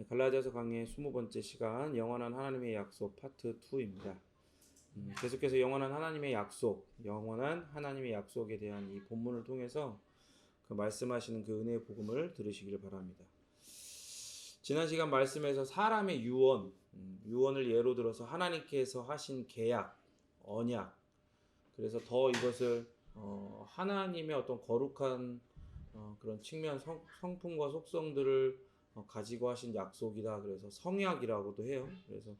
갈라디아서 강의 20번째 시간 영원한 하나님의 약속 파트 2입니다. 계속해서 영원한 하나님의 약속에 대한 이 본문을 통해서 그 말씀하시는 그 은혜의 복음을 들으시기를 바랍니다. 지난 시간 말씀에서 사람의 유언을 예로 들어서 하나님께서 하신 계약, 언약, 그래서 더 이것을 하나님의 어떤 거룩한 그런 측면 성품과 속성들을 가지고 하신 약속이다. 그래서 성약이라고도 해요. 그래서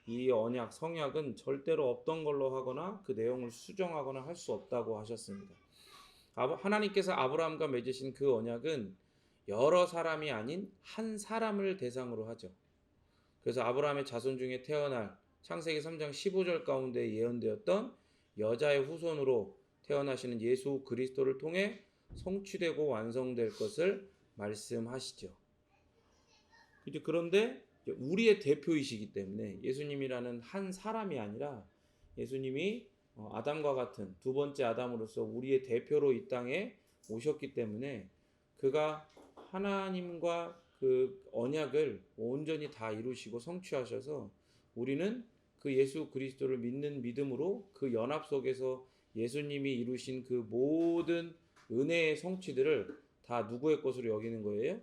이 언약, 성약은 절대로 없던 걸로 하거나 그 내용을 수정하거나 할 수 없다고 하셨습니다. 하나님께서 아브라함과 맺으신 그 언약은 여러 사람이 아닌 한 사람을 대상으로 하죠. 그래서 아브라함의 자손 중에 태어날 창세기 3장 15절 가운데 예언되었던 여자의 후손으로 태어나시는 예수 그리스도를 통해 성취되고 완성될 것을 말씀하시죠. 그런데 우리의 대표이시기 때문에 예수님이라는 한 사람이 아니라 예수님이 아담과 같은 두 번째 아담으로서 우리의 대표로 이 땅에 오셨기 때문에 그가 하나님과 그 언약을 온전히 다 이루시고 성취하셔서 우리는 그 예수 그리스도를 믿는 믿음으로 그 연합 속에서 예수님이 이루신 그 모든 은혜의 성취들을 다 누구의 것으로 여기는 거예요?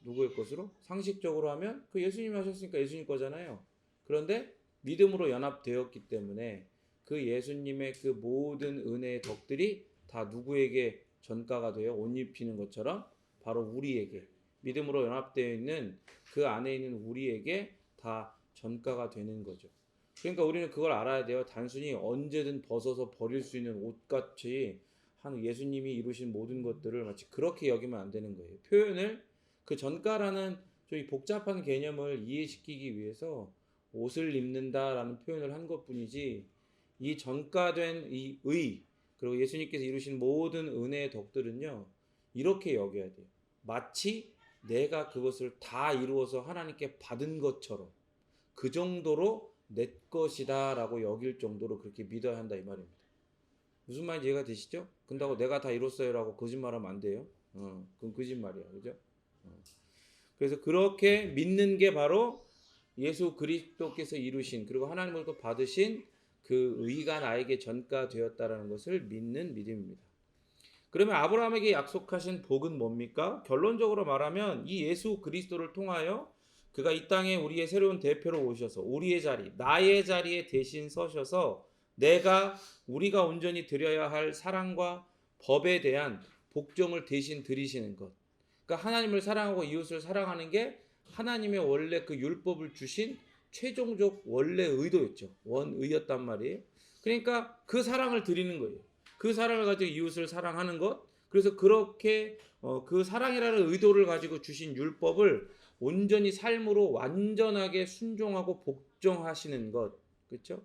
누구의 것으로? 상식적으로 하면 그 예수님이 하셨으니까 예수님 거잖아요. 그런데 믿음으로 연합되었기 때문에 그 예수님의 그 모든 은혜의 덕들이 다 누구에게 전가가 되어 옷 입히는 것처럼 바로 우리에게, 믿음으로 연합되어 있는 그 안에 있는 우리에게 다 전가가 되는 거죠. 그러니까 우리는 그걸 알아야 돼요. 단순히 언제든 벗어서 버릴 수 있는 옷같이 한 예수님이 이루신 모든 것들을 마치 그렇게 여기면 안 되는 거예요. 표현을 그 전가라는 좀 복잡한 개념을 이해시키기 위해서 옷을 입는다라는 표현을 한 것뿐이지, 이 전가된 이 그리고 예수님께서 이루신 모든 은혜의 덕들은요, 이렇게 여겨야 돼요. 마치 내가 그것을 다 이루어서 하나님께 받은 것처럼 그 정도로 내 것이다 라고 여길 정도로 그렇게 믿어야 한다 이 말입니다. 무슨 말인지 이해가 되시죠? 근다고 내가 다 이뤘어요 라고 거짓말하면 안 돼요. 그건 거짓말이야. 그죠? 그래서 그렇게 믿는 게 바로 예수 그리스도께서 이루신, 그리고 하나님으로부터 받으신 그 의가 나에게 전가되었다라는 것을 믿는 믿음입니다. 그러면 아브라함에게 약속하신 복은 뭡니까? 결론적으로 말하면 이 예수 그리스도를 통하여 그가 이 땅에 우리의 새로운 대표로 오셔서 우리의 자리, 나의 자리에 대신 서셔서 우리가 온전히 드려야 할 사랑과 법에 대한 복종을 대신 드리시는 것. 그러니까 하나님을 사랑하고 이웃을 사랑하는 게 하나님의 원래 그 율법을 주신 최종적 원래 의도였죠. 원의였단 말이에요. 그러니까 그 사랑을 드리는 거예요. 그 사랑을 가지고 이웃을 사랑하는 것. 그래서 그렇게 그 사랑이라는 의도를 가지고 주신 율법을 온전히 삶으로 완전하게 순종하고 복종하시는 것. 그렇죠?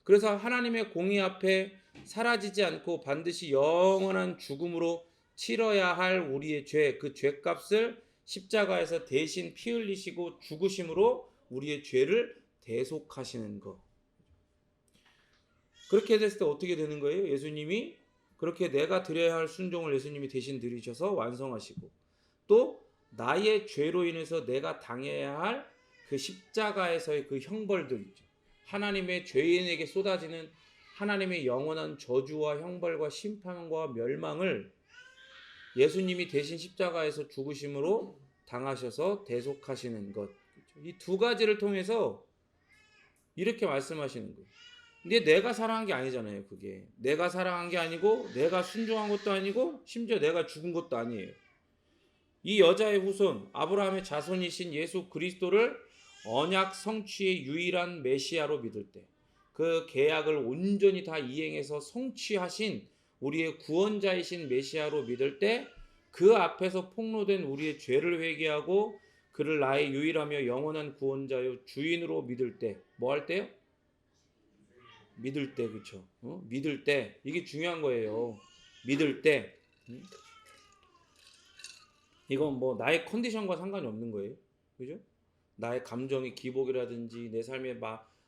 그래서 하나님의 공의 앞에 사라지지 않고 반드시 영원한 죽음으로 치러야 할 우리의 죄, 그 죄값을 십자가에서 대신 피 흘리시고 죽으심으로 우리의 죄를 대속하시는 것. 그렇게 됐을 때 어떻게 되는 거예요? 예수님이 그렇게 내가 드려야 할 순종을 예수님이 대신 드리셔서 완성하시고, 또 나의 죄로 인해서 내가 당해야 할 그 십자가에서의 그 형벌들 있죠. 하나님의 죄인에게 쏟아지는 하나님의 영원한 저주와 형벌과 심판과 멸망을 예수님이 대신 십자가에서 죽으심으로 당하셔서 대속하시는 것. 이 두 가지를 통해서 이렇게 말씀하시는 거예요. 근데 내가 사랑한 게 아니잖아요. 그게 내가 사랑한 게 아니고 내가 순종한 것도 아니고 심지어 내가 죽은 것도 아니에요. 이 여자의 후손 아브라함의 자손이신 예수 그리스도를 언약 성취의 유일한 메시아로 믿을 때, 그 계약을 온전히 다 이행해서 성취하신 우리의 구원자이신 메시아로 믿을 때, 그 앞에서 폭로된 우리의 죄를 회개하고 그를 나의 유일하며 영원한 구원자요 주인으로 믿을 때, 뭐 할 때요? 믿을 때. 그렇죠? 믿을 때, 이게 중요한 거예요. 믿을 때. 이건 뭐 나의 컨디션과 상관이 없는 거예요. 그죠? 나의 감정의 기복이라든지 내 삶에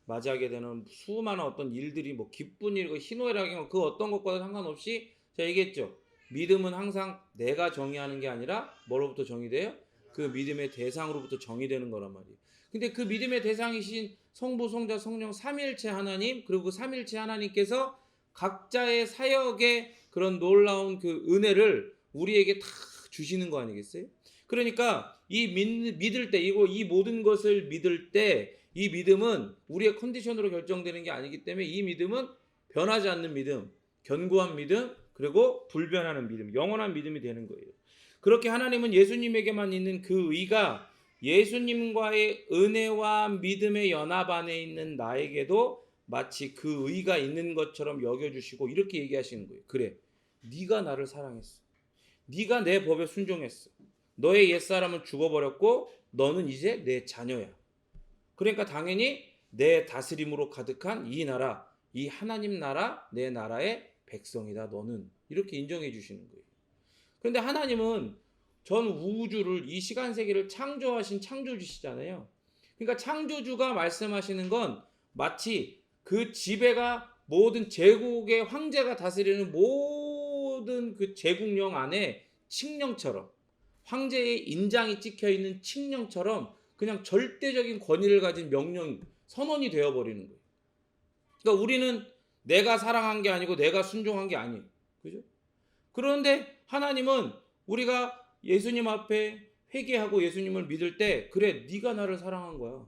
맞이하게 되는 수많은 어떤 일들이 뭐 기쁜 일이고 희노애락이고 그 어떤 것과도 상관없이 제가 얘기했죠. 믿음은 항상 내가 정의하는 게 아니라 뭐로부터 정의돼요? 그 믿음의 대상으로부터 정의되는 거란 말이에요. 근데 그 믿음의 대상이신 성부, 성자, 성령 삼위일체 하나님, 그리고 그 삼위일체 하나님께서 각자의 사역의 그런 놀라운 그 은혜를 우리에게 다 주시는 거 아니겠어요? 그러니까 이 믿을 때, 이 모든 것을 믿을 때 이 믿음은 우리의 컨디션으로 결정되는 게 아니기 때문에 이 믿음은 변하지 않는 믿음, 견고한 믿음, 그리고 불변하는 믿음, 영원한 믿음이 되는 거예요. 그렇게 하나님은 예수님에게만 있는 그 의가 예수님과의 은혜와 믿음의 연합 안에 있는 나에게도 마치 그 의가 있는 것처럼 여겨주시고 이렇게 얘기하시는 거예요. 그래, 네가 나를 사랑했어. 네가 내 법에 순종했어. 너의 옛사람은 죽어버렸고 너는 이제 내 자녀야. 그러니까 당연히 내 다스림으로 가득한 이 나라, 이 하나님 나라, 내 나라의 백성이다 너는. 이렇게 인정해 주시는 거예요. 그런데 하나님은 전 우주를, 이 시간 세계를 창조하신 창조주시잖아요. 그러니까 창조주가 말씀하시는 건 마치 그 지배가 모든 제국의 황제가 다스리는 모든 그 제국령 안에 칙령처럼, 황제의 인장이 찍혀 있는 칙령처럼 그냥 절대적인 권위를 가진 명령, 선언이 되어버리는 거예요. 그러니까 우리는 내가 사랑한 게 아니고 내가 순종한 게 아니에요. 그죠? 그런데 하나님은 우리가 예수님 앞에 회개하고 예수님을 믿을 때, 그래, 네가 나를 사랑한 거야.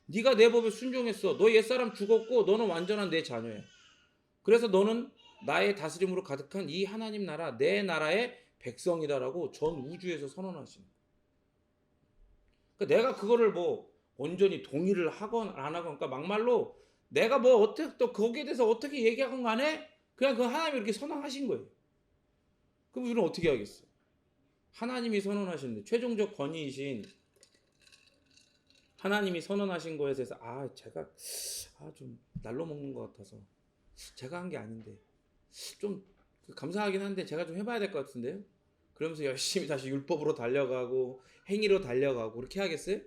네가 내 법에 순종했어. 너 옛사람 죽었고 너는 완전한 내 자녀야. 그래서 너는 나의 다스림으로 가득한 이 하나님 나라, 내 나라의 백성이다라고 전 우주에서 선언하시는 거예요. 그러니까 내가 그거를 뭐 온전히 동의를 하건 안 하건, 그러니까 막말로 내가 뭐 어떻게 또 거기에 대해서 어떻게 얘기하건 간에 그냥 그 하나님이 이렇게 선언하신 거예요. 그럼 우리는 어떻게 하겠어? 하나님이 선언하시는데, 최종적 권위이신 하나님이 선언하신 거에 대해서 제가 좀 날로 먹는 것 같아서 제가 한 게 아닌데 좀 감사하긴 한데 제가 좀 해봐야 될 것 같은데요. 그러면서 열심히 다시 율법으로 달려가고 행위로 달려가고 그렇게 하겠어요?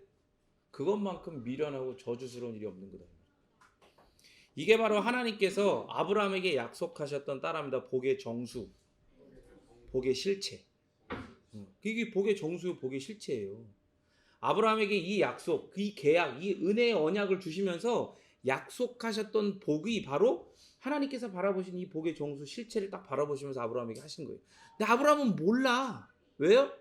그것만큼 미련하고 저주스러운 일이 없는 거다. 이게 바로 하나님께서 아브라함에게 약속하셨던, 따라합니다, 복의 정수, 복의 실체. 이게 복의 정수, 복의 실체예요. 아브라함에게 이 약속, 이 계약, 이 은혜의 언약을 주시면서 약속하셨던 복이 바로 하나님께서 바라보신 이 복의 정수, 실체를 딱 바라보시면서 아브라함에게 하신 거예요. 근데 아브라함은 몰라. 왜요?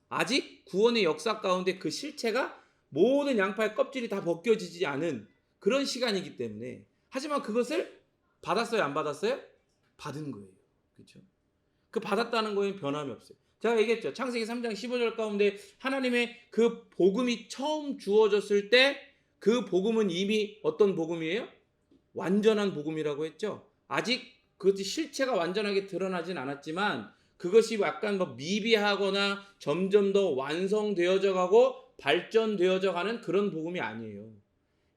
아직 구원의 역사 가운데 그 실체가 모든 양파의 껍질이 다 벗겨지지 않은 그런 시간이기 때문에. 하지만 그것을 받았어요, 안 받았어요? 받은 거예요. 그렇죠? 그 받았다는 거에는 변함이 없어요. 제가 얘기했죠. 창세기 3장 15절 가운데 하나님의 그 복음이 처음 주어졌을 때 그 복음은 이미 어떤 복음이에요? 완전한 복음이라고 했죠. 아직 그것이 실체가 완전하게 드러나진 않았지만 그것이 약간 뭐 미비하거나 점점 더 완성되어져 가고 발전되어져 가는 그런 복음이 아니에요.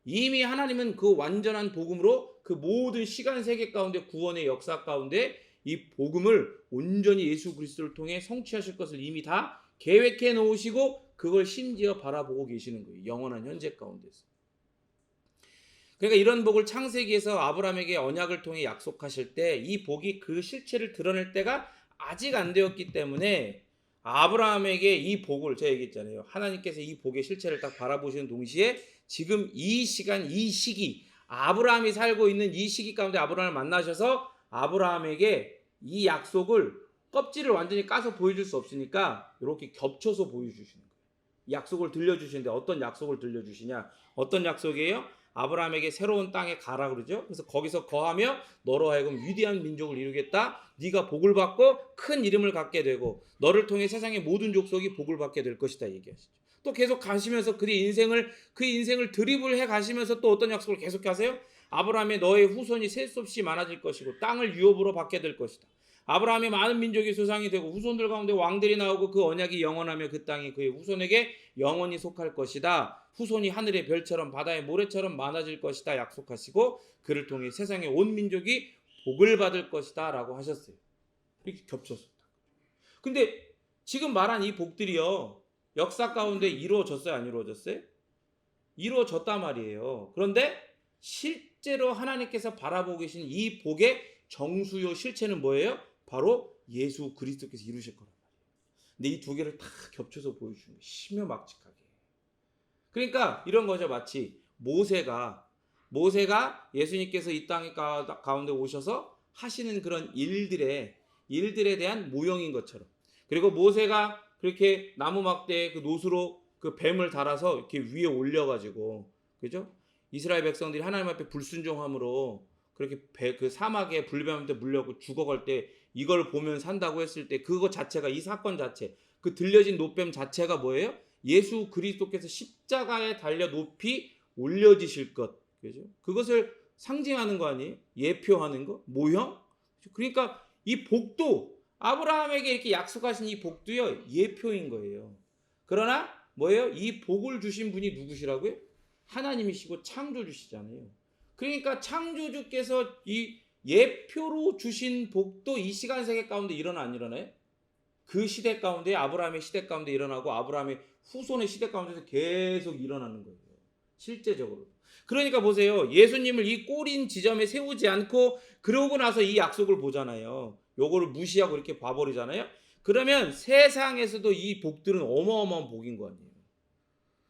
이미 하나님은 그 완전한 복음으로 그 모든 시간 세계 가운데, 구원의 역사 가운데 이 복음을 온전히 예수 그리스도를 통해 성취하실 것을 이미 다 계획해 놓으시고 그걸 심지어 바라보고 계시는 거예요. 영원한 현재 가운데서. 그러니까 이런 복을 창세기에서 아브라함에게 언약을 통해 약속하실 때 이 복이 그 실체를 드러낼 때가 아직 안 되었기 때문에 아브라함에게 이 복을, 제가 얘기했잖아요. 하나님께서 이 복의 실체를 딱 바라보시는 동시에 지금 이 시간, 이 시기, 아브라함이 살고 있는 이 시기 가운데 아브라함을 만나셔서 아브라함에게 이 약속을, 껍질을 완전히 까서 보여줄 수 없으니까 이렇게 겹쳐서 보여주시는 거예요. 약속을 들려주시는데 어떤 약속을 들려주시냐? 어떤 약속이에요? 아브라함에게 새로운 땅에 가라 그러죠. 그래서 거기서 거하며 너로 하여금 위대한 민족을 이루겠다. 네가 복을 받고 큰 이름을 갖게 되고 너를 통해 세상의 모든 족속이 복을 받게 될 것이다 얘기하시죠. 또 계속 가시면서 그 인생을 드리블해 가시면서 또 어떤 약속을 계속 하세요? 아브라함의 너의 후손이 셀 수 없이 많아질 것이고 땅을 유업으로 받게 될 것이다. 아브라함의 많은 민족이 조상이 되고 후손들 가운데 왕들이 나오고 그 언약이 영원하며 그 땅이 그의 후손에게 영원히 속할 것이다. 후손이 하늘의 별처럼 바다의 모래처럼 많아질 것이다 약속하시고 그를 통해 세상의 온 민족이 복을 받을 것이다 라고 하셨어요. 이렇게 겹쳤습니다. 근데 지금 말한 이 복들이요, 역사 가운데 이루어졌어요, 안 이루어졌어요? 이루어졌단 말이에요. 그런데 실제로 하나님께서 바라보고 계신 이 복의 정수요 실체는 뭐예요? 바로 예수 그리스도께서 이루실 거란 말이에요. 근데 이 두 개를 다 겹쳐서 보여주는 거예요. 심혈막직하게. 그러니까 이런 거죠. 마치 모세가 예수님께서 이 땅 가운데 오셔서 하시는 그런 일들에 대한 모형인 것처럼. 그리고 모세가 그렇게 나무 막대에 그 노수로 그 뱀을 달아서 이렇게 위에 올려가지고, 그죠? 이스라엘 백성들이 하나님 앞에 불순종함으로 그렇게 그 사막에 불뱀한테 물려고 죽어갈 때 이걸 보면 산다고 했을 때 그거 자체가, 이 사건 자체, 그 들려진 노뱀 자체가 뭐예요? 예수 그리스도께서 십자가에 달려 높이 올려지실 것, 그죠? 그것을 상징하는 거 아니에요? 예표하는 거, 모형. 그러니까 이 복도, 아브라함에게 이렇게 약속하신 이 복도요, 예표인 거예요. 그러나 뭐예요? 이 복을 주신 분이 누구시라고요? 하나님이시고 창조주시잖아요. 그러니까 창조주께서 이 예표로 주신 복도 이 시간 세계 가운데 일어나 안 일어나요? 그 시대 가운데, 아브라함의 시대 가운데 일어나고 아브라함의 후손의 시대 가운데서 계속 일어나는 거예요. 실제적으로. 그러니까 보세요. 예수님을 이 꼬린 지점에 세우지 않고 그러고 나서 이 약속을 보잖아요. 요거를 무시하고 이렇게 봐버리잖아요. 그러면 세상에서도 이 복들은 어마어마한 복인 거 아니에요.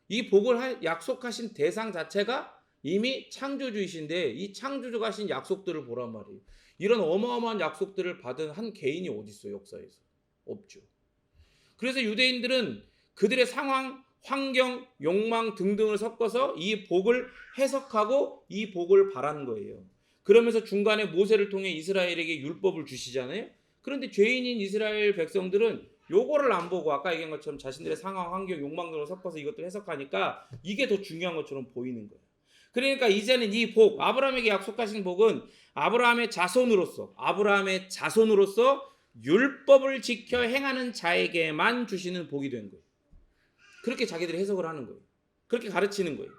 이 복을 약속하신 대상 자체가 이미 창조주이신데 이 창조주가 하신 약속들을 보란 말이에요. 이런 어마어마한 약속들을 받은 한 개인이 어디 있어요, 역사에서? 없죠. 그래서 유대인들은 그들의 상황, 환경, 욕망 등등을 섞어서 이 복을 해석하고 이 복을 바라는 거예요. 그러면서 중간에 모세를 통해 이스라엘에게 율법을 주시잖아요. 그런데 죄인인 이스라엘 백성들은 요거를 안 보고 아까 얘기한 것처럼 자신들의 상황, 환경, 욕망 등을 섞어서 이것들을 해석하니까 이게 더 중요한 것처럼 보이는 거예요. 그러니까 이제는 이 복, 아브라함에게 약속하신 복은 아브라함의 자손으로서 율법을 지켜 행하는 자에게만 주시는 복이 된 거예요. 그렇게 자기들이 해석을 하는 거예요. 그렇게 가르치는 거예요.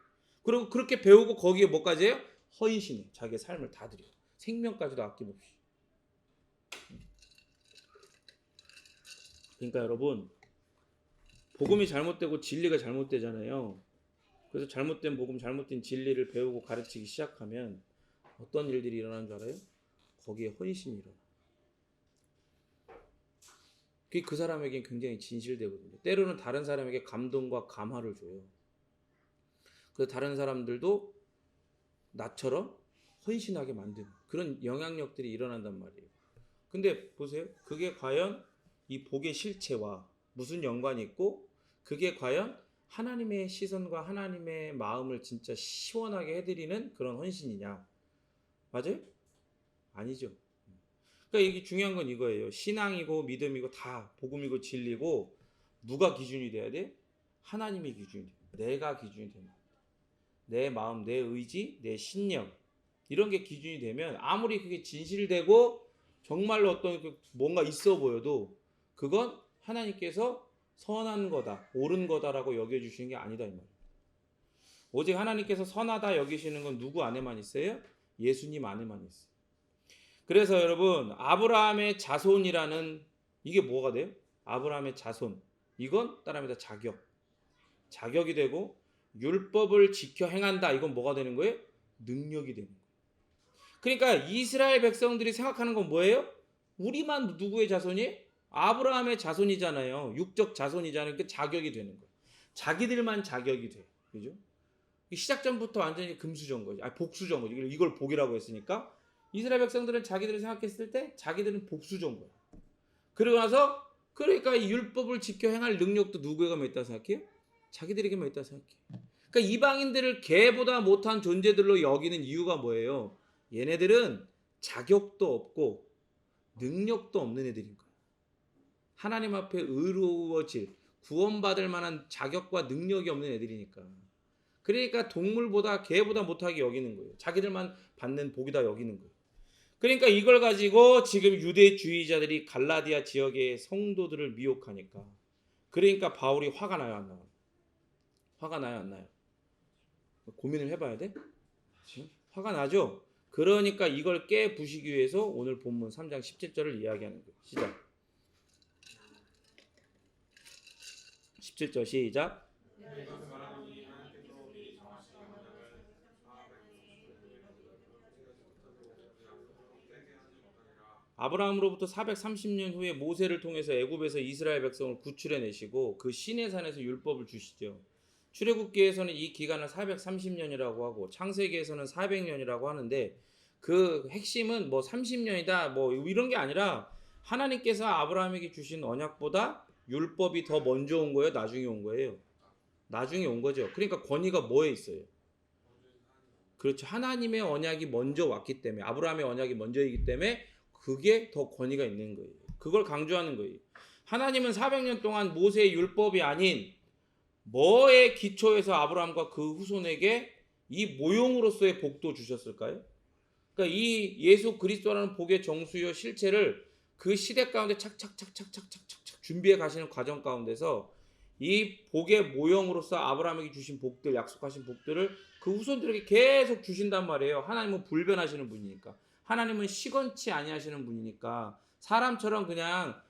그리고 그렇게 배우고 거기에 뭐까지 해요? 헌신해. 자기의 삶을 다 드려요. 생명까지도 아낌없이. 그러니까 여러분, 복음이 잘못되고 진리가 잘못되잖아요. 그래서 잘못된 복음, 잘못된 진리를 배우고 가르치기 시작하면 어떤 일들이 일어나는 줄 알아요? 거기에 헌신이 일어나. 그게 그 사람에게 굉장히 진실되거든요. 때로는 다른 사람에게 감동과 감화를 줘요. 그래서 다른 사람들도 나처럼 헌신하게 만드는 그런 영향력들이 일어난단 말이에요. 근데 보세요. 그게 과연 이 복의 실체와 무슨 연관이 있고, 그게 과연 하나님의 시선과 하나님의 마음을 진짜 시원하게 해드리는 그런 헌신이냐? 맞아요? 아니죠. 그러니까 이게 중요한 건 이거예요. 신앙이고 믿음이고 다 복음이고 진리고 누가 기준이 돼야 돼? 하나님이 기준이 돼. 내가 기준이 되는 거야. 내 마음, 내 의지, 내 신념 이런 게 기준이 되면 아무리 그게 진실되고 정말로 어떤 뭔가 있어 보여도 그건 하나님께서 선한 거다, 옳은 거다라고 여겨주시는 게 아니다 이 말이에요. 오직 하나님께서 선하다 여기시는 건 누구 안에만 있어요? 예수님 안에만 있어요. 그래서 여러분, 아브라함의 자손이라는 이게 뭐가 돼요? 아브라함의 자손. 이건 따라합니다. 자격이 되고 율법을 지켜 행한다. 이건 뭐가 되는 거예요? 능력이 되는 거예요. 그러니까 이스라엘 백성들이 생각하는 건 뭐예요? 우리만 누구의 자손이? 아브라함의 자손이잖아요. 육적 자손이잖아요. 그 자격이 되는 거예요. 자기들만 자격이 돼. 그죠? 시작 전부터 완전히 금수저인 거죠. 복수저인 거죠. 이걸 복이라고 했으니까 이스라엘 백성들은 자기들을 생각했을 때 자기들은 복수저인 거예요. 그러고 나서 그러니까 이 율법을 지켜 행할 능력도 누구에게만 있다고 생각해요? 자기들에게만 있다고 생각해요. 그러니까 이방인들을 개보다 못한 존재들로 여기는 이유가 뭐예요? 얘네들은 자격도 없고 능력도 없는 애들인 거예요. 하나님 앞에 의로워질, 구원받을 만한 자격과 능력이 없는 애들이니까. 그러니까 동물보다 개보다 못하게 여기는 거예요. 자기들만 받는 복이다 여기는 거예요. 그러니까 이걸 가지고 지금 유대주의자들이 갈라디아 지역의 성도들을 미혹하니까, 그러니까 바울이 화가 나요 안 나요? 화가 나요 안 나요? 고민을 해봐야 돼? 그치? 화가 나죠? 그러니까 이걸 깨부시기 위해서 오늘 본문 3장 17절을 이야기하는 거예요. 시작. 17절 시작. 아브라함으로부터 430년 후에 모세를 통해서 애굽에서 이스라엘 백성을 구출해 내시고 그 시내산에서 율법을 주시죠. 출애굽기에서는 이 기간을 430년이라고 하고 창세기에서는 400년이라고 하는데 그 핵심은 뭐 30년이다 뭐 이런 게 아니라 하나님께서 아브라함에게 주신 언약보다 율법이 더 먼저 온 거예요, 나중에 온 거예요? 나중에 온 거죠. 그러니까 권위가 뭐에 있어요? 그렇죠. 하나님의 언약이 먼저 왔기 때문에, 아브라함의 언약이 먼저이기 때문에 그게 더 권위가 있는 거예요. 그걸 강조하는 거예요. 하나님은 400년 동안 모세의 율법이 아닌 뭐의 기초에서 아브라함과 그 후손에게 이 모형으로서의 복도 주셨을까요? 그러니까 이 예수 그리스도라는 복의 정수요 실체를 그 시대 가운데 착착착착착착착 준비해 가시는 과정 가운데서 이 복의 모형으로서 아브라함에게 주신 복들, 약속하신 복들을 그 후손들에게 계속 주신단 말이에요. 하나님은 불변하시는 분이니까. 하나님은 시건치 아니하시는 분이니까 사람처럼 그냥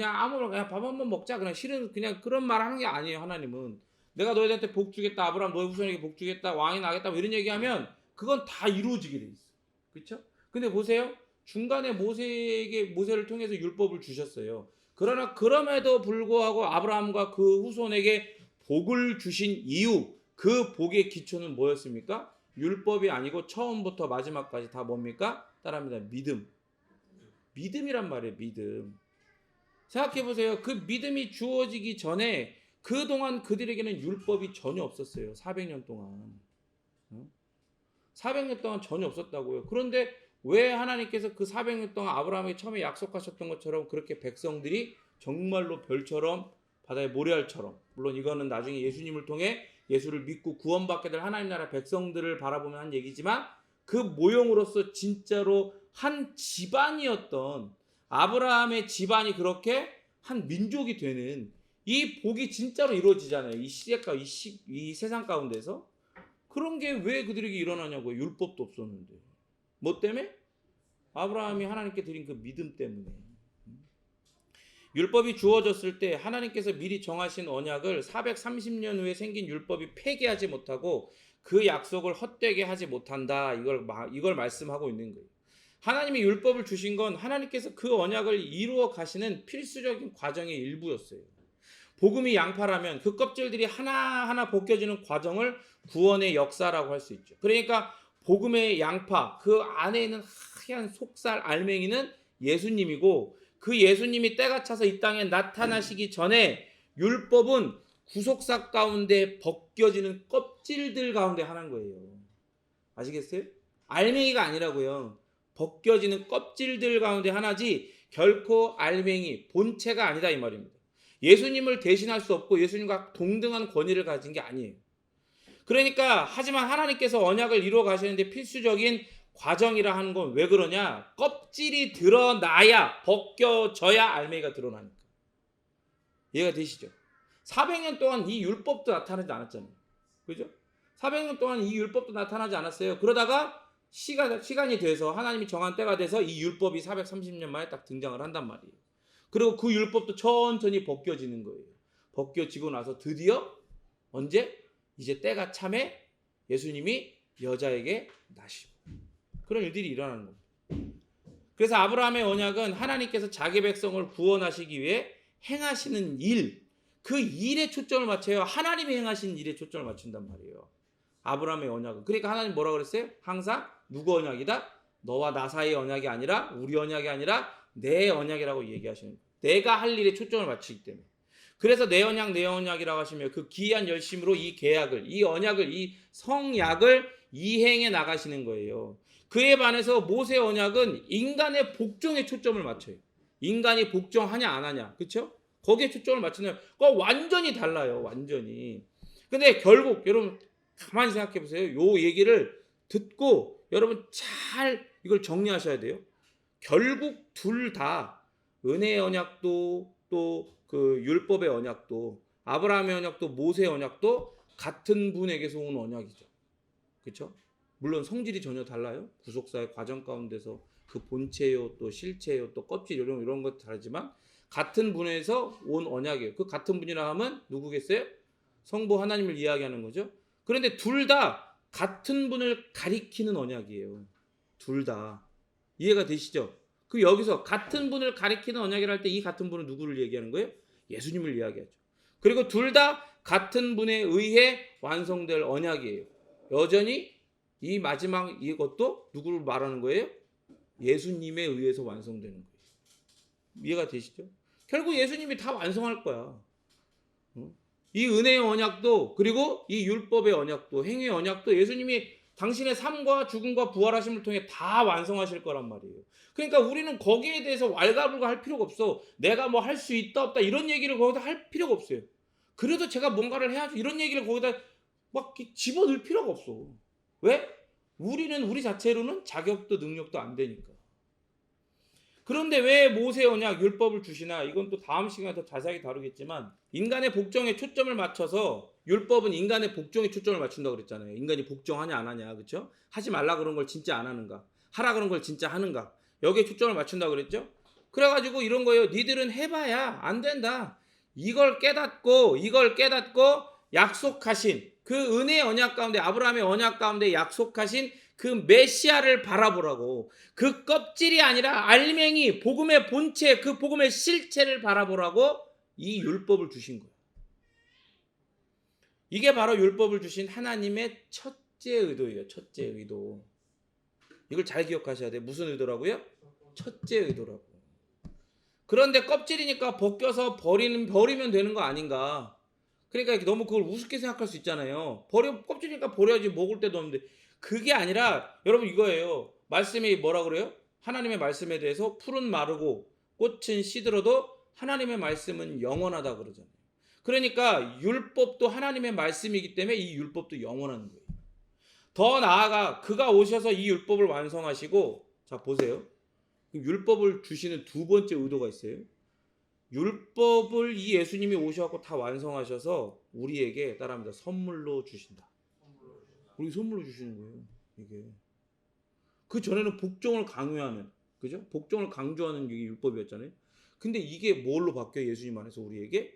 아무나 그냥 밥 한번 먹자 그냥 싫은 그냥 그런 말 하는 게 아니에요. 하나님은 내가 너희한테 복 주겠다, 아브라함 너희 후손에게 복 주겠다, 왕이 나겠다 뭐 이런 얘기하면 그건 다 이루어지게 돼 있어. 그렇죠? 근데 보세요. 중간에 모세를 통해서 율법을 주셨어요. 그러나 그럼에도 불구하고 아브라함과 그 후손에게 복을 주신 이유, 그 복의 기초는 뭐였습니까? 율법이 아니고 처음부터 마지막까지 다 뭡니까? 따라합니다. 믿음. 믿음이란 말이에요. 믿음. 생각해 보세요. 그 믿음이 주어지기 전에 그동안 그들에게는 율법이 전혀 없었어요. 400년 동안. 400년 동안 전혀 없었다고요. 그런데 왜 하나님께서 그 400년 동안 아브라함에게 처음에 약속하셨던 것처럼 그렇게 백성들이 정말로 별처럼 바다의 모래알처럼, 물론 이거는 나중에 예수님을 통해 예수를 믿고 구원받게 될 하나님 나라 백성들을 바라보면 한 얘기지만 그 모형으로서 진짜로 한 집안이었던 아브라함의 집안이 그렇게 한 민족이 되는 이 복이 진짜로 이루어지잖아요. 이 시대가 이 세상 가운데서. 그런 게 왜 그들에게 일어나냐고요. 율법도 없었는데. 뭐 때문에? 아브라함이 하나님께 드린 그 믿음 때문에. 율법이 주어졌을 때 하나님께서 미리 정하신 언약을 430년 후에 생긴 율법이 폐기하지 못하고 그 약속을 헛되게 하지 못한다. 이걸 말씀하고 있는 거예요. 하나님이 율법을 주신 건 하나님께서 그 언약을 이루어 가시는 필수적인 과정의 일부였어요. 복음이 양파라면 그 껍질들이 하나하나 벗겨지는 과정을 구원의 역사라고 할 수 있죠. 그러니까 복음의 양파, 그 안에 있는 하얀 속살 알맹이는 예수님이고 그 예수님이 때가 차서 이 땅에 나타나시기 전에 율법은 구속사 가운데 벗겨지는 껍질들 가운데 하나인 거예요. 아시겠어요? 알맹이가 아니라고요. 벗겨지는 껍질들 가운데 하나지 결코 알맹이, 본체가 아니다 이 말입니다. 예수님을 대신할 수 없고 예수님과 동등한 권위를 가진 게 아니에요. 그러니까 하지만 하나님께서 언약을 이루어 가시는데 필수적인 과정이라 하는 건 왜 그러냐? 껍질이 드러나야, 벗겨져야 알맹이가 드러나니까. 이해가 되시죠? 400년 동안 이 율법도 나타나지 않았잖아요. 그죠? 400년 동안 이 율법도 나타나지 않았어요. 그러다가 시간이 돼서 하나님이 정한 때가 돼서 이 율법이 430년 만에 딱 등장을 한단 말이에요. 그리고 그 율법도 천천히 벗겨지는 거예요. 벗겨지고 나서 드디어 언제? 이제 때가 참에 예수님이 여자에게 나시고 그런 일들이 일어나는 겁니다. 그래서 아브라함의 언약은 하나님께서 자기 백성을 구원하시기 위해 행하시는 일, 그 일에 초점을 맞춰요. 하나님이 행하시는 일에 초점을 맞춘단 말이에요. 아브라함의 언약은. 그러니까 하나님 뭐라 그랬어요? 항상 누구 언약이다? 너와 나 사이의 언약이 아니라 우리 언약이 아니라 내 언약이라고 얘기하시는 거예요. 내가 할 일에 초점을 맞추기 때문에. 그래서 내 언약이라고 하시며 그 기이한 열심으로 이 계약을, 이 언약을, 이 성약을 이행해 나가시는 거예요. 그에 반해서 모세 언약은 인간의 복종에 초점을 맞춰요. 인간이 복종하냐 안 하냐, 그렇죠? 거기에 초점을 맞추는 거 완전히 달라요, 완전히. 근데 결국 여러분 가만히 생각해 보세요. 요 얘기를 듣고 여러분 잘 이걸 정리하셔야 돼요. 결국 둘 다 은혜의 언약도 또 그 율법의 언약도 아브라함의 언약도 모세의 언약도 같은 분에게서 온 언약이죠. 그렇죠? 물론 성질이 전혀 달라요. 구속사의 과정 가운데서 그 본체요 또 실체요 또 껍질 이런 것 다르지만 같은 분에서 온 언약이에요. 그 같은 분이라 하면 누구겠어요? 성부 하나님을 이야기하는 거죠. 그런데 둘 다 같은 분을 가리키는 언약이에요. 둘 다. 이해가 되시죠? 그 여기서 같은 분을 가리키는 언약이라 할 때 이 같은 분은 누구를 얘기하는 거예요? 예수님을 이야기하죠. 그리고 둘 다 같은 분에 의해 완성될 언약이에요. 여전히 이 마지막 이것도 누구를 말하는 거예요? 예수님에 의해서 완성되는 거예요. 이해가 되시죠? 결국 예수님이 다 완성할 거야. 이 은혜의 언약도 그리고 이 율법의 언약도 행위의 언약도 예수님이 당신의 삶과 죽음과 부활하심을 통해 다 완성하실 거란 말이에요. 그러니까 우리는 거기에 대해서 왈가불가 할 필요가 없어. 내가 뭐 할 수 있다 없다 이런 얘기를 거기다 할 필요가 없어요. 그래도 제가 뭔가를 해야죠. 이런 얘기를 거기다 막 집어넣을 필요가 없어. 왜? 우리는 우리 자체로는 자격도 능력도 안 되니까. 그런데 왜 모세 언약 율법을 주시나? 이건 또 다음 시간에 더 자세하게 다루겠지만 인간의 복종에 초점을 맞춰서 율법은 인간의 복종에 초점을 맞춘다고 그랬잖아요. 인간이 복종하냐 안 하냐, 그렇죠? 하지 말라 그런 걸 진짜 안 하는가? 하라 그런 걸 진짜 하는가? 여기에 초점을 맞춘다고 그랬죠? 그래가지고 이런 거예요. 니들은 해봐야 안 된다. 이걸 깨닫고 약속하신 그 은혜의 언약 가운데 아브라함의 언약 가운데 약속하신 그 메시아를 바라보라고. 그 껍질이 아니라 알맹이 복음의 본체 그 복음의 실체를 바라보라고 이 율법을 주신 거예요. 이게 바로 율법을 주신 하나님의 첫째 의도예요. 첫째 의도. 이걸 잘 기억하셔야 돼요. 무슨 의도라고요? 첫째 의도라고. 그런데 껍질이니까 벗겨서 버리면 되는 거 아닌가. 그러니까 너무 그걸 우습게 생각할 수 있잖아요. 껍질이니까 버려야지 먹을 데도 없는데. 그게 아니라 여러분 이거예요. 말씀이 뭐라 그래요? 하나님의 말씀에 대해서 풀은 마르고 꽃은 시들어도 하나님의 말씀은 영원하다 그러잖아요. 그러니까 율법도 하나님의 말씀이기 때문에 이 율법도 영원한 거예요. 더 나아가 그가 오셔서 이 율법을 완성하시고 자 보세요. 율법을 주시는 두 번째 의도가 있어요. 율법을 이 예수님이 오셔서 다 완성하셔서 우리에게 따라합니다. 선물로 주신다. 우리 선물로 주시는 거예요. 이게 그 전에는 복종을 강요하는, 그죠? 복종을 강조하는 게 율법이었잖아요. 근데 이게 뭘로 바뀌어? 예수님 안에서 우리에게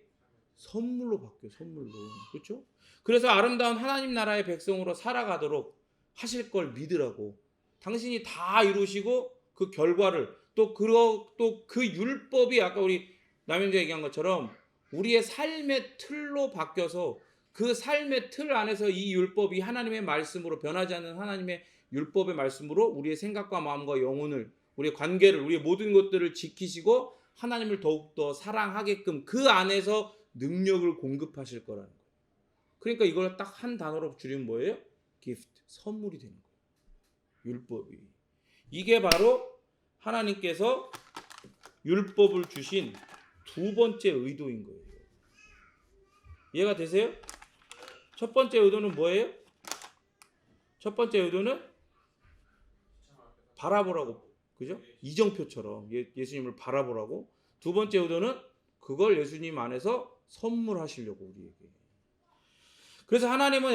선물로 바뀌어. 선물로, 그렇죠? 그래서 아름다운 하나님 나라의 백성으로 살아가도록 하실 걸 믿으라고. 당신이 다 이루시고 그 결과를 또 그 율법이 아까 우리 남현재 얘기한 것처럼 우리의 삶의 틀로 바뀌어서 그 삶의 틀 안에서 이 율법이 하나님의 말씀으로 변하지 않는 하나님의 율법의 말씀으로 우리의 생각과 마음과 영혼을 우리의 관계를 우리의 모든 것들을 지키시고 하나님을 더욱더 사랑하게끔 그 안에서 능력을 공급하실 거라는 거예요. 그러니까 이걸 딱 한 단어로 줄이면 뭐예요? gift, 선물이 되는 거예요. 율법이. 이게 바로 하나님께서 율법을 주신 두 번째 의도인 거예요. 이해가 되세요? 첫 번째 의도는 뭐예요? 첫 번째 의도는 바라보라고, 그죠? 이정표처럼 예수님을 바라보라고. 두 번째 의도는 그걸 예수님 안에서 선물하시려고 우리에게. 그래서 하나님은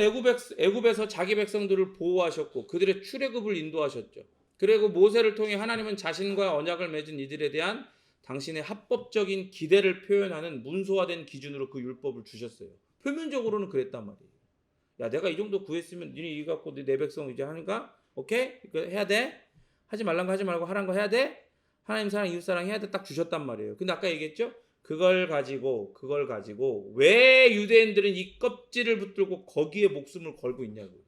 애굽에서 자기 백성들을 보호하셨고 그들의 출애굽을 인도하셨죠. 그리고 모세를 통해 하나님은 자신과 언약을 맺은 이들에 대한 당신의 합법적인 기대를 표현하는 문서화된 기준으로 그 율법을 주셨어요. 표면적으로는 그랬단 말이에요. 야, 내가 이 정도 구했으면 니네 이거 갖고 내 백성 이제 하는가? 오케이? 이거 해야 돼? 하지 말란 거 하지 말고 하란 거 해야 돼? 하나님 사랑, 이웃 사랑 해야 돼? 딱 주셨단 말이에요. 근데 아까 얘기했죠? 그걸 가지고 왜 유대인들은 이 껍질을 붙들고 거기에 목숨을 걸고 있냐고요.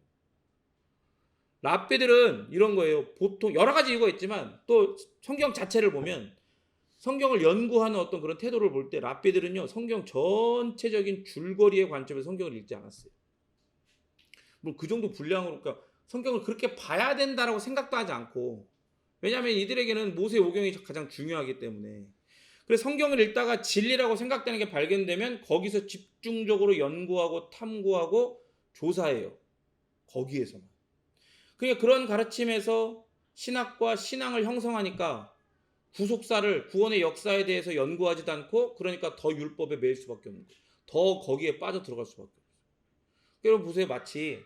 랍비들은 이런 거예요. 보통 여러 가지 이유가 있지만 또 성경 자체를 보면 성경을 연구하는 어떤 그런 태도를 볼 때 랍비들은요 성경 전체적인 줄거리의 관점에서 성경을 읽지 않았어요. 뭐 그 정도 분량으로 그러니까 성경을 그렇게 봐야 된다라고 생각도 하지 않고 왜냐하면 이들에게는 모세오경이 가장 중요하기 때문에 그래서 성경을 읽다가 진리라고 생각되는 게 발견되면 거기서 집중적으로 연구하고 탐구하고 조사해요. 거기에서만. 그러니까 그런 가르침에서 신학과 신앙을 형성하니까 구속사를 구원의 역사에 대해서 연구하지도 않고 그러니까 더 율법에 매일 수밖에 없는 거예요. 더 거기에 빠져 들어갈 수밖에 없어요. 여러분 보세요. 마치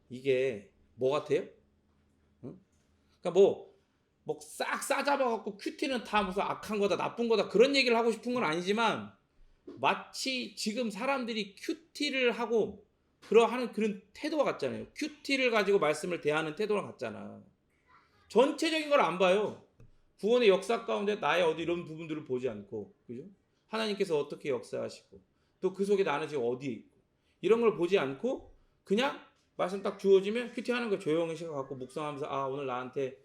이게 뭐 같아요? 그러니까 뭐 싹 싸잡아갖고 큐티는 다 무슨 악한 거다 나쁜 거다 그런 얘기를 하고 싶은 건 아니지만 마치 지금 사람들이 큐티를 하고 하는 그런 태도가 같잖아요. 큐티를 가지고 말씀을 대하는 태도랑 같잖아. 전체적인 걸 안 봐요. 구원의 역사 가운데 나의 어디 이런 부분들을 보지 않고, 그죠? 하나님께서 어떻게 역사하시고 또 그 속에 나는 지금 어디에 있고 이런 걸 보지 않고 그냥 말씀 딱 주어지면 큐티하는 거 조용히 시간 갖고 묵상하면서 아 오늘 나한테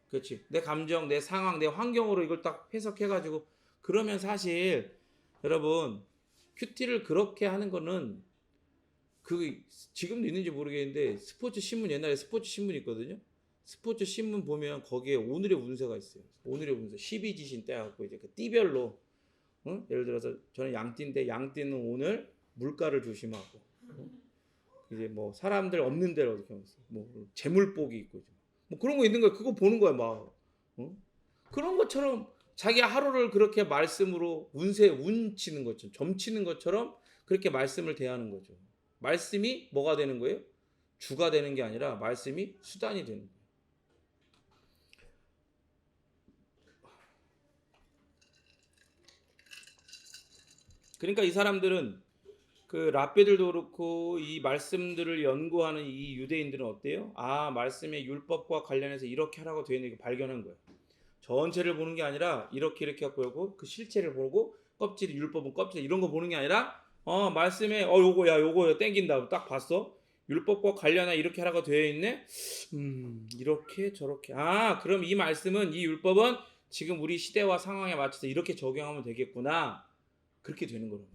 그렇지 내 감정 내 상황 내 환경으로 이걸 딱 해석해가지고 그러면 사실 여러분 큐티를 그렇게 하는 거는 그 지금도 있는지 모르겠는데 스포츠 신문 옛날에 스포츠 신문 있거든요. 스포츠 신문 보면 거기에 오늘의 운세가 있어요. 오늘의 운세 12지신 떼갖고 이제 그 띠별로 응? 예를 들어서 저는 양띠인데 양띠는 오늘 물가를 조심하고 이제 뭐 사람들 없는 데로 어떻게 하면 뭐 재물복이 있고 뭐 그런 거 있는 거야. 그거 보는 거야 막 그런 것처럼 자기 하루를 그렇게 말씀으로 운세 운 치는 것처럼 점 치는 것처럼 그렇게 말씀을 대하는 거죠. 말씀이 뭐가 되는 거예요? 주가 되는 게 아니라 말씀이 수단이 되는 거예요. 그러니까 이 사람들은 그 랍비들도 그렇고 이 말씀들을 연구하는 이 유대인들은 어때요? 아 말씀의 율법과 관련해서 이렇게 하라고 되어 있는 게 발견한 거예요. 전체를 보는 게 아니라 이렇게 갖고 그 실체를 보고 껍질 율법은 껍질 이런 거 보는 게 아니라 말씀에 요거 땡긴다고 딱 봤어. 율법과 관련해 이렇게 하라고 되어 있네. 이렇게 저렇게 그럼 이 말씀은 이 율법은 지금 우리 시대와 상황에 맞춰서 이렇게 적용하면 되겠구나. 그렇게 되는 거라고.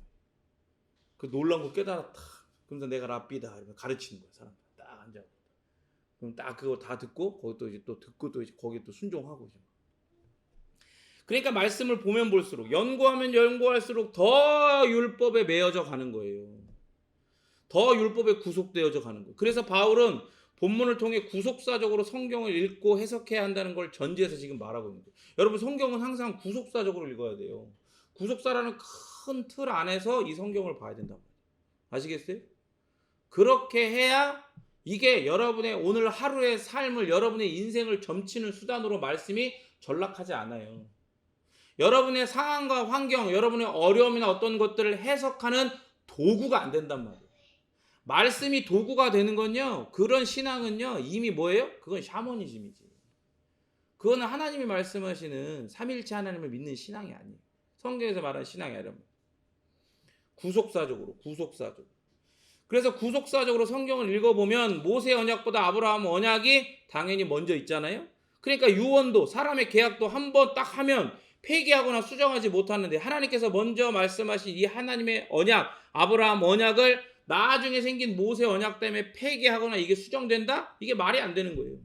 그 놀라운 거 깨달았다. 그러면서 내가 랍비다. 이러면 가르치는 거야 사람. 딱 앉아. 그럼 딱 그거 다 듣고 거기 또 이제 또 듣고 또 이제 거기 또 순종하고 이제. 그러니까 말씀을 보면 볼수록 연구하면 연구할수록 더 율법에 매여져 가는 거예요. 더 율법에 구속되어져 가는 거예요. 그래서 바울은 본문을 통해 구속사적으로 성경을 읽고 해석해야 한다는 걸 전제해서 지금 말하고 있는 거예요. 여러분 성경은 항상 구속사적으로 읽어야 돼요. 구속사라는 큰 틀 안에서 이 성경을 봐야 된다고. 아시겠어요? 그렇게 해야 이게 여러분의 오늘 하루의 삶을 여러분의 인생을 점치는 수단으로 말씀이 전락하지 않아요. 여러분의 상황과 환경, 여러분의 어려움이나 어떤 것들을 해석하는 도구가 안 된단 말이에요. 말씀이 도구가 되는 건요. 그런 신앙은요. 이미 뭐예요? 그건 샤머니즘이지. 그거는 하나님이 말씀하시는 삼일체 하나님을 믿는 신앙이 아니에요. 성경에서 말하는 신앙이 아니라 구속사적으로. 그래서 구속사적으로 성경을 읽어보면 모세 언약보다 아브라함 언약이 당연히 먼저 있잖아요. 그러니까 유언도 사람의 계약도 한 번 딱 하면 폐기하거나 수정하지 못하는데 하나님께서 먼저 말씀하신 이 하나님의 언약 아브라함 언약을 나중에 생긴 모세 언약 때문에 폐기하거나 이게 수정된다? 이게 말이 안 되는 거예요.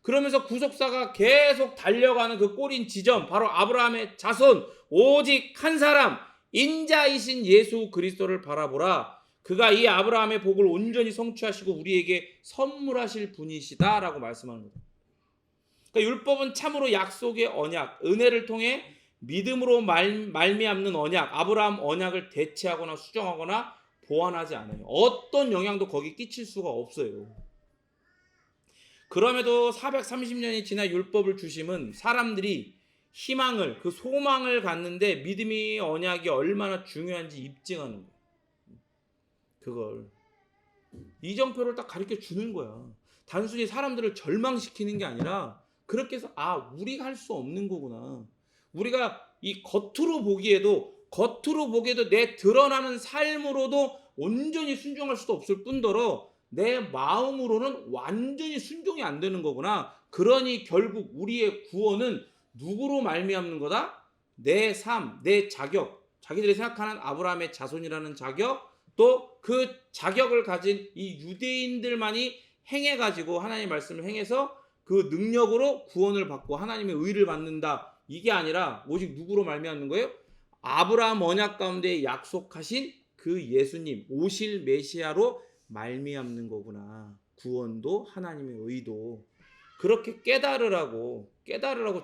그러면서 구속사가 계속 달려가는 그 꼬린 지점 바로 아브라함의 자손 오직 한 사람 인자이신 예수 그리스도를 바라보라. 그가 이 아브라함의 복을 온전히 성취하시고 우리에게 선물하실 분이시다라고 말씀하는 거예요. 그러니까 율법은 참으로 약속의 언약, 은혜를 통해 믿음으로 말미암는 언약, 아브라함 언약을 대체하거나 수정하거나 보완하지 않아요. 어떤 영향도 거기 끼칠 수가 없어요. 그럼에도 430년이 지나 율법을 주심은 사람들이 희망을, 그 소망을 갖는데 믿음의 언약이 얼마나 중요한지 입증하는 거예요. 그걸 이정표를 딱 가르쳐 주는 거야. 단순히 사람들을 절망시키는 게 아니라 그렇게 해서 우리가 할 수 없는 거구나. 우리가 이 겉으로 보기에도 내 드러나는 삶으로도 온전히 순종할 수도 없을 뿐더러 내 마음으로는 완전히 순종이 안 되는 거구나. 그러니 결국 우리의 구원은 누구로 말미암는 거다? 내 삶, 내 자격, 자기들이 생각하는 아브라함의 자손이라는 자격, 또 그 자격을 가진 이 유대인들만이 행해가지고 하나님의 말씀을 행해서 그 능력으로 구원을 받고 하나님의 의를 받는다. 이게 아니라 오직 누구로 말미암는 거예요? 아브라함 언약 가운데 약속하신 그 예수님 오실 메시아로 말미암는 거구나. 구원도 하나님의 의도. 그렇게 깨달으라고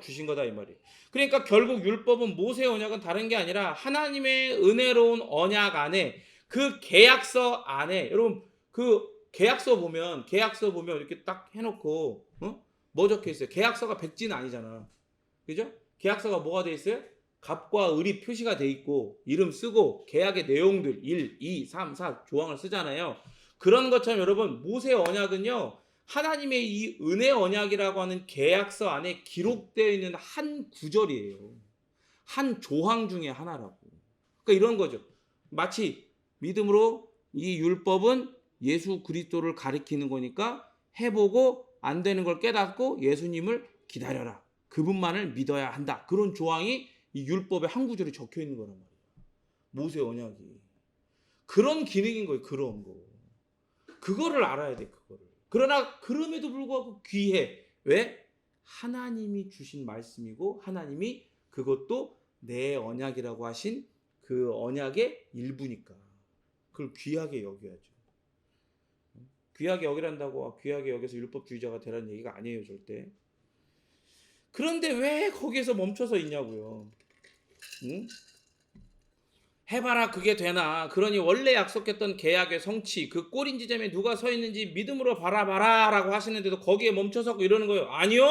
주신 거다 이 말이에요. 그러니까 결국 율법은 모세 언약은 다른 게 아니라 하나님의 은혜로운 언약 안에 그 계약서 안에 여러분 그 계약서 보면 이렇게 딱 해놓고 뭐 적혀 있어요? 계약서가 백지는 아니잖아. 그죠? 계약서가 뭐가 돼 있어요? 갑과 을이 표시가 돼 있고 이름 쓰고 계약의 내용들 1, 2, 3, 4 조항을 쓰잖아요. 그런 것처럼 여러분 모세 언약은요 하나님의 이 은혜 언약이라고 하는 계약서 안에 기록되어 있는 한 구절이에요. 한 조항 중에 하나라고. 그러니까 이런 거죠. 마치 믿음으로 이 율법은 예수 그리스도를 가리키는 거니까 해보고 안 되는 걸 깨닫고 예수님을 기다려라. 그분만을 믿어야 한다. 그런 조항이 이 율법의 한 구절에 적혀 있는 거란 말이에요. 모세 언약이. 그런 기능인 거예요. 그런 거. 그거를 알아야 돼. 그거를. 그러나 그럼에도 불구하고 귀해. 왜? 하나님이 주신 말씀이고 하나님이 그것도 내 언약이라고 하신 그 언약의 일부니까 그걸 귀하게 여겨야죠. 귀하게 여기란다고 귀하게 여겨서 율법주의자가 되라는 얘기가 아니에요. 절대. 그런데 왜 거기에서 멈춰서 있냐고요. 응? 해봐라 그게 되나. 그러니 원래 약속했던 계약의 성취 그 꼬린 지점에 누가 서 있는지 믿음으로 바라봐라 라고 하시는데도 거기에 멈춰서 이러는 거예요. 아니요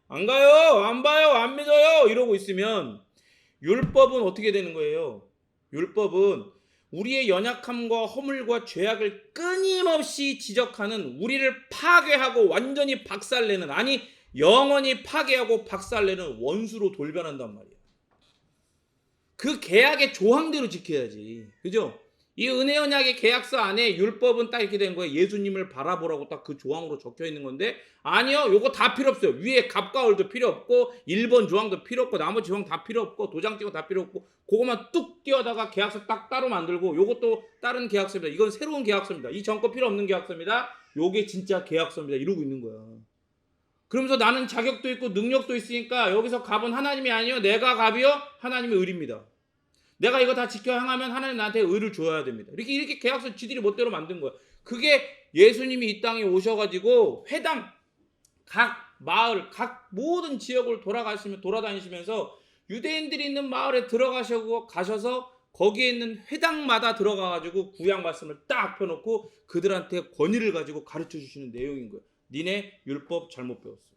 안 가요 안 봐요 안 믿어요 이러고 있으면 율법은 어떻게 되는 거예요? 율법은 우리의 연약함과 허물과 죄악을 끊임없이 지적하는 우리를 파괴하고 완전히 박살내는 아니 영원히 파괴하고 박살내는 원수로 돌변한단 말이에요. 그 계약의 조항대로 지켜야지. 그죠? 이 은혜 언약의 계약서 안에 율법은 딱 이렇게 된 거예요. 예수님을 바라보라고 딱 그 조항으로 적혀 있는 건데 아니요. 요거 다 필요 없어요. 위에 갑과 을도 필요 없고 1번 조항도 필요 없고 나머지 조항 다 필요 없고 도장 찍어 다 필요 없고 그거만 뚝 띄워다가 계약서 딱 따로 만들고 요것도 다른 계약서입니다. 이건 새로운 계약서입니다. 이 전 거 필요 없는 계약서입니다. 요게 진짜 계약서입니다. 이러고 있는 거야. 그러면서 나는 자격도 있고 능력도 있으니까 여기서 갑은 하나님이 아니요. 내가 갑이요. 하나님의 을입니다. 내가 이거 다 지켜 행하면 하나님 나한테 의를 줘야 됩니다. 이렇게 계약서 지들이 멋대로 만든 거야. 그게 예수님이 이 땅에 오셔가지고 회당 각 마을 각 모든 지역을 돌아다니시면서 유대인들이 있는 마을에 가셔서 거기에 있는 회당마다 들어가가지고 구약 말씀을 딱 펴놓고 그들한테 권위를 가지고 가르쳐 주시는 내용인 거예요. 니네 율법 잘못 배웠어.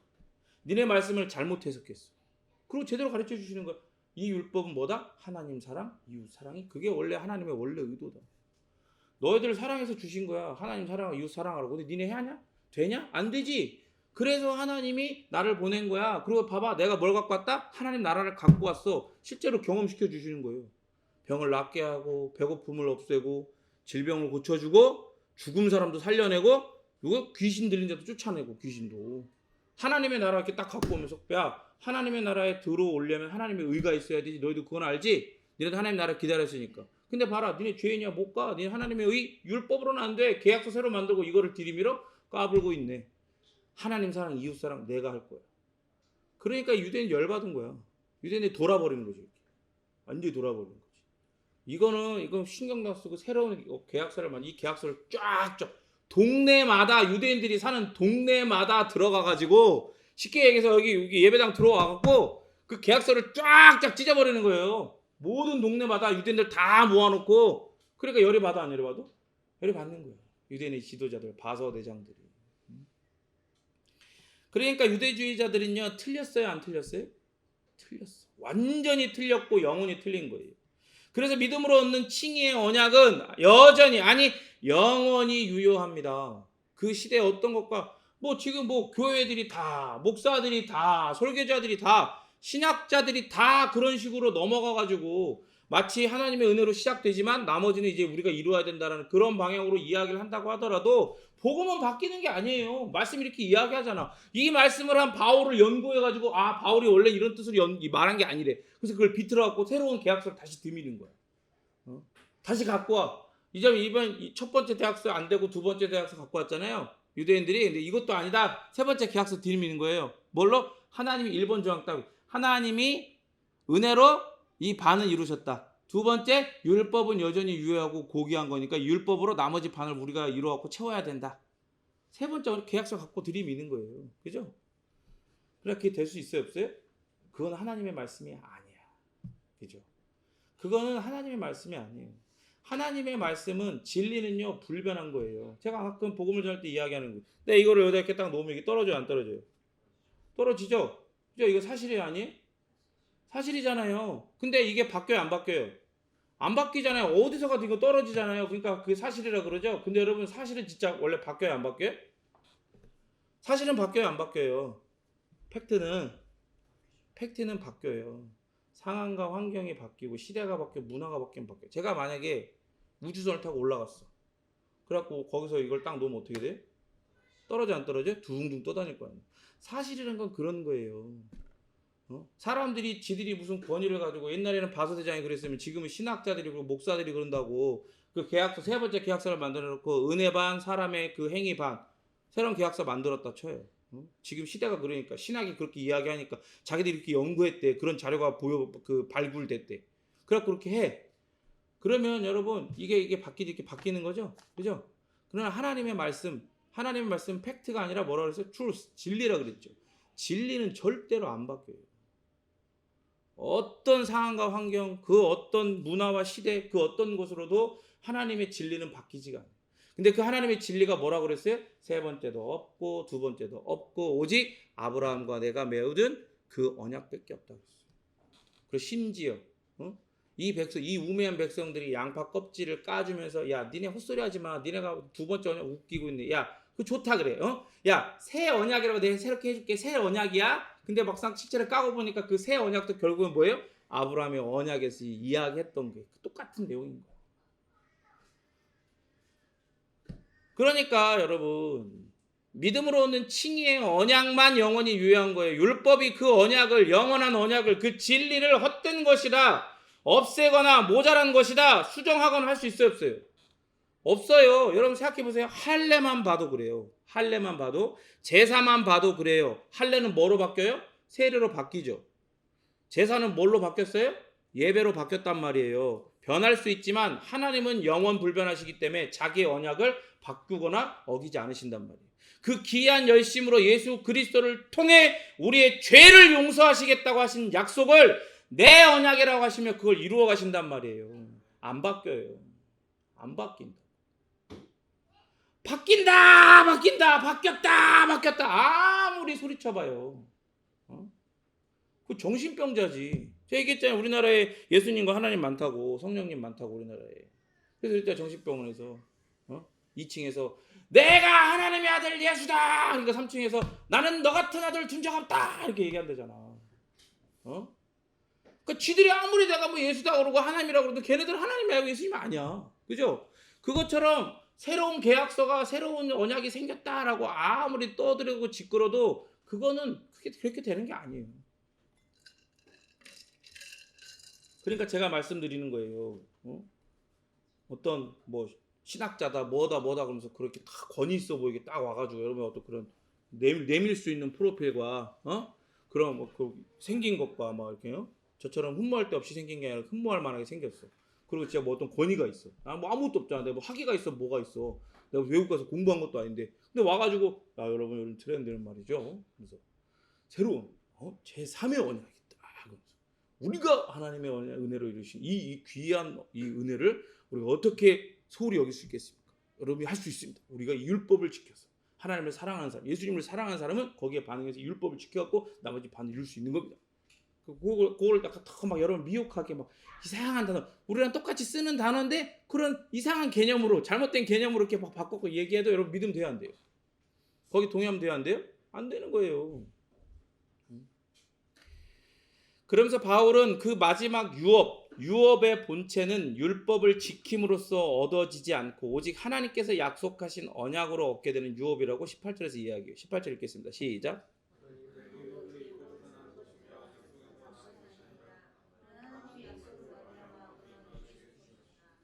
니네 말씀을 잘못 해석했어. 그리고 제대로 가르쳐 주시는 거예요. 이 율법은 뭐다? 하나님 사랑, 이웃 사랑이 그게 원래 하나님의 원래 의도다. 너희들 사랑해서 주신 거야. 하나님 사랑하고 이웃 사랑하라고. 근데 니네 하냐? 되냐? 안 되지. 그래서 하나님이 나를 보낸 거야. 그리고 봐봐 내가 뭘 갖고 왔다? 하나님 나라를 갖고 왔어. 실제로 경험시켜 주시는 거예요. 병을 낫게 하고 배고픔을 없애고 질병을 고쳐주고 죽은 사람도 살려내고 이거 귀신 들린 자도 쫓아내고 귀신도 하나님의 나라 이렇게 딱 갖고 오면서 야 하나님의 나라에 들어오려면 하나님의 의가 있어야 되지. 너희도 그건 알지? 니네도 하나님 나라 기다렸으니까. 근데 봐라 니네 죄인이야 못 가. 니네 하나님의 의 율법으로는 안 돼. 계약서 새로 만들고 이거를 들이밀어 까불고 있네. 하나님 사랑 이웃 사랑 내가 할 거야. 그러니까 유대인 열받은 거야. 유대인이 돌아버리는 거지. 완전히 돌아버리는 거지. 이건 신경도 쓰고 새로운 계약서를 이 계약서를 쫙쫙 동네마다 유대인들이 사는 동네마다 들어가가지고 쉽게 얘기해서 여기 예배당 들어와갖고 그 계약서를 쫙쫙 찢어버리는 거예요. 모든 동네마다 유대인들 다 모아놓고 그러니까 열이 받아 안 열이 받아? 열이 받는 거예요. 유대인의 지도자들 바서 대장들이. 그러니까 유대주의자들은요 틀렸어요 안 틀렸어요? 틀렸어. 완전히 틀렸고 영원히 틀린 거예요. 그래서 믿음으로 얻는 칭의의 언약은 여전히 아니 영원히 유효합니다. 그 시대에 어떤 것과 지금 교회들이 다 목사들이 다 설교자들이 다 신학자들이 다 그런 식으로 넘어가가지고 마치 하나님의 은혜로 시작되지만 나머지는 이제 우리가 이루어야 된다는 그런 방향으로 이야기를 한다고 하더라도 복음은 바뀌는 게 아니에요. 말씀 이렇게 이야기하잖아. 이 말씀을 한 바울을 연구해가지고 바울이 원래 이런 뜻으로 말한 게 아니래. 그래서 그걸 비틀어갖고 새로운 계약서를 다시 드미는 거야. 다시 갖고 와. 이번 첫 번째 계약서 안 되고 두 번째 계약서 갖고 왔잖아요. 유대인들이. 근데 이것도 아니다. 세 번째 계약서 들이미는 거예요. 뭘로? 하나님이 1번 조항 따고 하나님이 은혜로 이 반은 이루셨다. 두 번째 율법은 여전히 유효하고 고귀한 거니까 율법으로 나머지 반을 우리가 이루어갖고 채워야 된다. 세 번째 계약서 갖고 들이미는 거예요. 그죠? 그렇게 될 수 있어요 없어요? 그건 하나님의 말씀이 아니야. 그죠? 그거는 하나님의 말씀이 아니에요. 하나님의 말씀은 진리는요 불변한 거예요. 제가 가끔 복음을 전할 때 이야기하는 거예요. 근데 이거를 여기다 이렇게 딱 놓으면 이게 떨어져요 안 떨어져요? 떨어지죠? 그죠? 이거 사실이 아니에요? 사실이잖아요. 근데 이게 바뀌어요 안 바뀌어요? 안 바뀌잖아요. 어디서 가도 이거 떨어지잖아요. 그러니까 그게 사실이라 그러죠. 근데 여러분 사실은 진짜 원래 바뀌어요 안 바뀌어요? 사실은 바뀌어요, 안 바뀌어요? 팩트는 바뀌어요. 상황과 환경이 바뀌고 시대가 바뀌고 문화가 바뀌면 바뀌어요. 제가 만약에 우주선을 타고 올라갔어. 그래갖고 거기서 이걸 딱 놓으면 어떻게 돼? 떨어져 안 떨어져? 둥둥 떠다닐 거 아니야. 사실이란 건 그런 거예요. 사람들이 지들이 무슨 권위를 가지고 옛날에는 바서대장이 그랬으면 지금은 신학자들이 그리고 목사들이 그런다고 그 계약서 세 번째 계약서를 만들어 놓고 은혜 반 사람의 그 행위 반 새로운 계약서 만들었다 쳐요. 지금 시대가 그러니까 신학이 그렇게 이야기하니까 자기들이 이렇게 연구했대. 그런 자료가 발굴됐대. 그래갖고 그렇게 해. 그러면 여러분 이게 이렇게 바뀌는 거죠. 그죠? 그러나 하나님의 말씀 팩트가 아니라 뭐라 그랬어요? truth, 진리라 그랬죠. 진리는 절대로 안 바뀌어요. 어떤 상황과 환경, 그 어떤 문화와 시대, 그 어떤 곳으로도 하나님의 진리는 바뀌지가 않아요. 근데 그 하나님의 진리가 뭐라고 그랬어요? 세 번째도 없고 두 번째도 없고 오직 아브라함과 내가 메어둔 그 언약밖에 없다고 했어요. 그리고 심지어 이 우매한 백성들이 양파 껍질을 까주면서 야 니네 헛소리 하지 마. 니네가 두 번째 언약 웃기고 있네. 야 그거 좋다 그래. 야 새 언약이라고 내가 새롭게 해줄게. 새 언약이야. 근데 막상 실제로 까고 보니까 그 새 언약도 결국은 뭐예요? 아브라함의 언약에서 이야기했던 게 똑같은 내용인 거예요. 그러니까 여러분 믿음으로 얻는 칭의의 언약만 영원히 유효한 거예요. 율법이 그 언약을 영원한 언약을 그 진리를 헛된 것이다. 없애거나 모자란 것이다. 수정하거나 할 수 있어요, 없어요? 없어요. 여러분 생각해 보세요. 할례만 봐도 그래요. 할례만 봐도 제사만 봐도 그래요. 할례는 뭐로 바뀌어요? 세례로 바뀌죠. 제사는 뭘로 바뀌었어요? 예배로 바뀌었단 말이에요. 변할 수 있지만 하나님은 영원 불변하시기 때문에 자기의 언약을 바꾸거나 어기지 않으신단 말이에요. 그 귀한 열심으로 예수 그리스도를 통해 우리의 죄를 용서하시겠다고 하신 약속을 내 언약이라고 하시면 그걸 이루어 가신단 말이에요. 안 바뀌어요. 안 바뀐다. 바뀌었다. 아무리 소리쳐봐요. 그 정신병자지. 제가 얘기했잖아요. 우리나라에 예수님과 하나님 많다고, 성령님 많다고 우리나라에. 그래서 일단 정신병원에서 2층에서 내가 하나님의 아들 예수다. 그러니까 3층에서 나는 너 같은 아들 둔 적 없다. 이렇게 얘기한다잖아. 그러니까 지들이 아무리 내가 뭐 예수다 그러고 하나님이라고 그러도 걔네들 하나님이 아니고 예수님 아니야. 그죠? 그것처럼 새로운 계약서가 새로운 언약이 생겼다라고 아무리 떠들고 짓거려도 그거는 그렇게 되는 게 아니에요. 그러니까 제가 말씀드리는 거예요. 어떤 뭐 신학자다 뭐다 그러면서 그렇게 다 권위 있어 보이게 딱 와가지고 여러분 어떤 그런 내밀 수 있는 프로필과 그런 뭐 그 생긴 것과 막 이렇게요. 저처럼 흠모할 데 없이 생긴 게 아니라 흠모할 만하게 생겼어. 그리고 진짜 뭐 어떤 권위가 있어. 뭐 아무것도 없잖아. 내가 뭐 학위가 있어 뭐가 있어. 내가 외국 가서 공부한 것도 아닌데. 근데 와가지고 여러분 요즘 트렌드는 말이죠. 그래서 새로운 제3의 언약이 있다. 우리가 하나님의 은혜로 이루신 이 귀한 이 은혜를 우리가 어떻게 소홀히 여길 수 있겠습니까? 여러분이 할 수 있습니다. 우리가 이 율법을 지켜서 하나님을 사랑하는 사람, 예수님을 사랑하는 사람은 거기에 반응해서 율법을 지켜갖고 나머지 반을 이룰 수 있는 겁니다. 그걸 막 여러분 미혹하게 막 이상한 단어, 우리랑 똑같이 쓰는 단어인데 그런 이상한 개념으로 잘못된 개념으로 이렇게 막 바꿔서 얘기해도 여러분 믿음 돼야 안 돼요? 거기 동의하면 돼야 안 돼요? 안 되는 거예요. 그러면서 바울은 그 마지막 유업의 본체는 율법을 지킴으로써 얻어지지 않고 오직 하나님께서 약속하신 언약으로 얻게 되는 유업이라고 18절에서 이야기해요. 18절 읽겠습니다. 시작.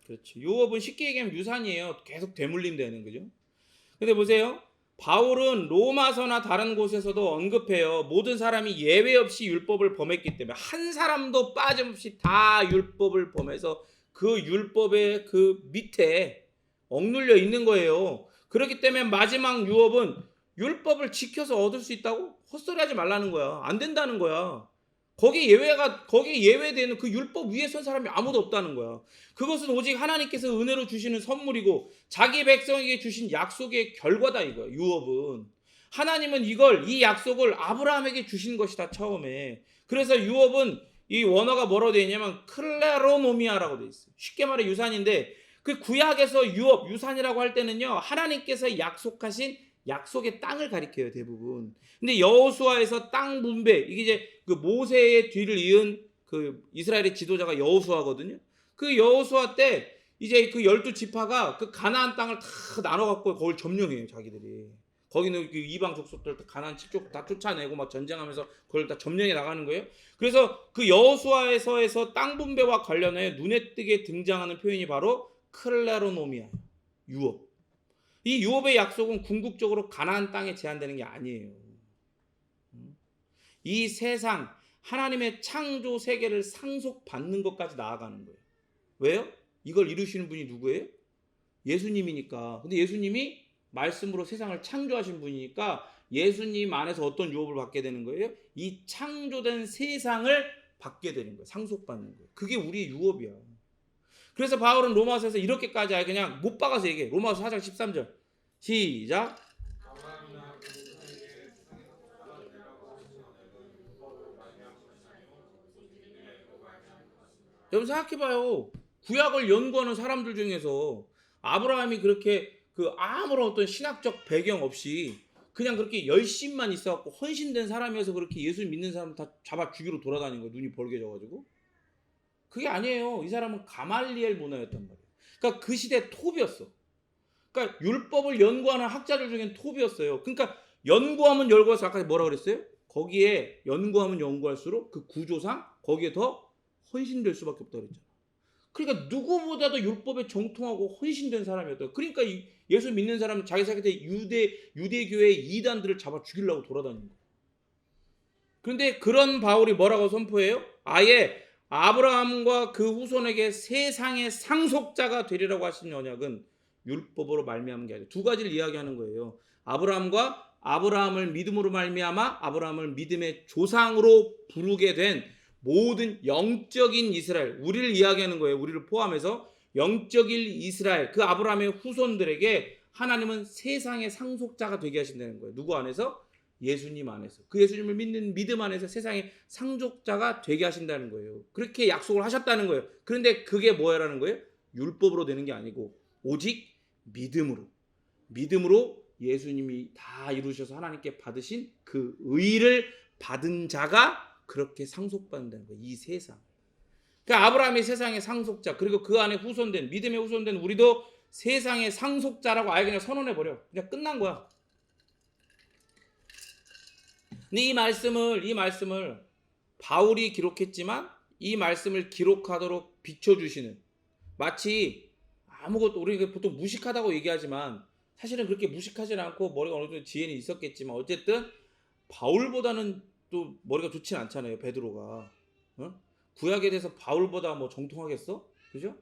그렇죠. 유업은 쉽게 얘기하면 유산이에요. 계속 되물림되는 거죠. 근데 보세요. 바울은 로마서나 다른 곳에서도 언급해요. 모든 사람이 예외 없이 율법을 범했기 때문에 한 사람도 빠짐없이 다 율법을 범해서 그 율법의 그 밑에 억눌려 있는 거예요. 그렇기 때문에 마지막 유업은 율법을 지켜서 얻을 수 있다고? 헛소리하지 말라는 거야. 안 된다는 거야. 거기에 예외되는 그 율법 위에 선 사람이 아무도 없다는 거야. 그것은 오직 하나님께서 은혜로 주시는 선물이고 자기 백성에게 주신 약속의 결과다 이거야. 유업은 하나님은 이 약속을 아브라함에게 주신 것이다 처음에. 그래서 유업은 이 원어가 뭐라고 되어 있냐면 클레로노미아라고 되어 있어요. 쉽게 말해 유산인데 그 구약에서 유산이라고 할 때는요 하나님께서 약속하신 약속의 땅을 가리켜요, 대부분. 근데 여호수아에서 땅 분배, 이게 이제 그 모세의 뒤를 이은 그 이스라엘의 지도자가 여호수아거든요. 그 여호수아 때 이제 그 12지파가 그 가나안 땅을 다 나눠 갖고 그걸 점령해요, 자기들이. 거기는 그 이방 족속들 가나안 7족 다 쫓아내고 막 전쟁하면서 그걸 다 점령해 나가는 거예요. 그래서 그 여호수아에서 땅 분배와 관련해 눈에 띄게 등장하는 표현이 바로 클레로노미아예요. 유업. 이 유업의 약속은 궁극적으로 가나안 땅에 제한되는 게 아니에요. 이 세상 하나님의 창조 세계를 상속받는 것까지 나아가는 거예요. 왜요? 이걸 이루시는 분이 누구예요? 예수님이니까. 근데 예수님이 말씀으로 세상을 창조하신 분이니까 예수님 안에서 어떤 유업을 받게 되는 거예요? 이 창조된 세상을 받게 되는 거예요. 상속받는 거예요. 그게 우리의 유업이야. 그래서 바울은 로마서에서 이렇게까지 아예 그냥 못 박아서 얘기해. 로마서 4장 13절. 시작. 여러분 생각해봐요. 구약을 연구하는 사람들 중에서 아브라함이 그렇게 그 아무런 어떤 신학적 배경 없이 그냥 그렇게 열심만 있어갖고 헌신된 사람이어서 그렇게 예수 믿는 사람 다 잡아 죽이러 돌아다닌 거예요. 눈이 벌게져가지고. 그게 아니에요. 이 사람은 가말리엘 문화였단 말이에요. 그러니까 그 시대 톱이었어. 그러니까 율법을 연구하는 학자들 중엔 톱이었어요. 그러니까 연구하면 연구해서 아까 뭐라 그랬어요? 거기에 연구하면 연구할수록 그 구조상 거기에 더 헌신될 수밖에 없다 그랬잖아. 그러니까 누구보다도 율법에 정통하고 헌신된 사람이었다. 그러니까 예수 믿는 사람은 자기 생각에 유대교의 이단들을 잡아 죽이려고 돌아다니는 거예요. 그런데 그런 바울이 뭐라고 선포해요? 아예 아브라함과 그 후손에게 세상의 상속자가 되리라고 하신 언약은 율법으로 말미암은 게 아니라 두 가지를 이야기하는 거예요. 아브라함을 믿음으로 말미암아 아브라함을 믿음의 조상으로 부르게 된 모든 영적인 이스라엘, 우리를 이야기하는 거예요. 우리를 포함해서 영적인 이스라엘, 그 아브라함의 후손들에게 하나님은 세상의 상속자가 되게 하신다는 거예요. 누구 안에서? 예수님 안에서. 그 예수님을 믿는 믿음 안에서 세상의 상속자가 되게 하신다는 거예요. 그렇게 약속을 하셨다는 거예요. 그런데 그게 뭐야라는 거예요? 율법으로 되는 게 아니고 오직 믿음으로 예수님이 다 이루셔서 하나님께 받으신 그 의를 받은 자가 그렇게 상속받는다는 거예요. 이 세상. 그러니까 아브라함이 세상의 상속자, 그리고 그 안에 후손된 믿음에 후손된 우리도 세상의 상속자라고 아예 그냥 선언해 버려. 그냥 끝난 거야. 근데 이 말씀을 바울이 기록했지만 이 말씀을 기록하도록 비춰주시는, 마치 아무것도, 우리가 보통 무식하다고 얘기하지만 사실은 그렇게 무식하지는 않고 머리가 어느 정도 지혜는 있었겠지만 어쨌든 바울보다는 또 머리가 좋진 않잖아요. 베드로가. 구약에 대해서 바울보다 뭐 정통하겠어? 그죠?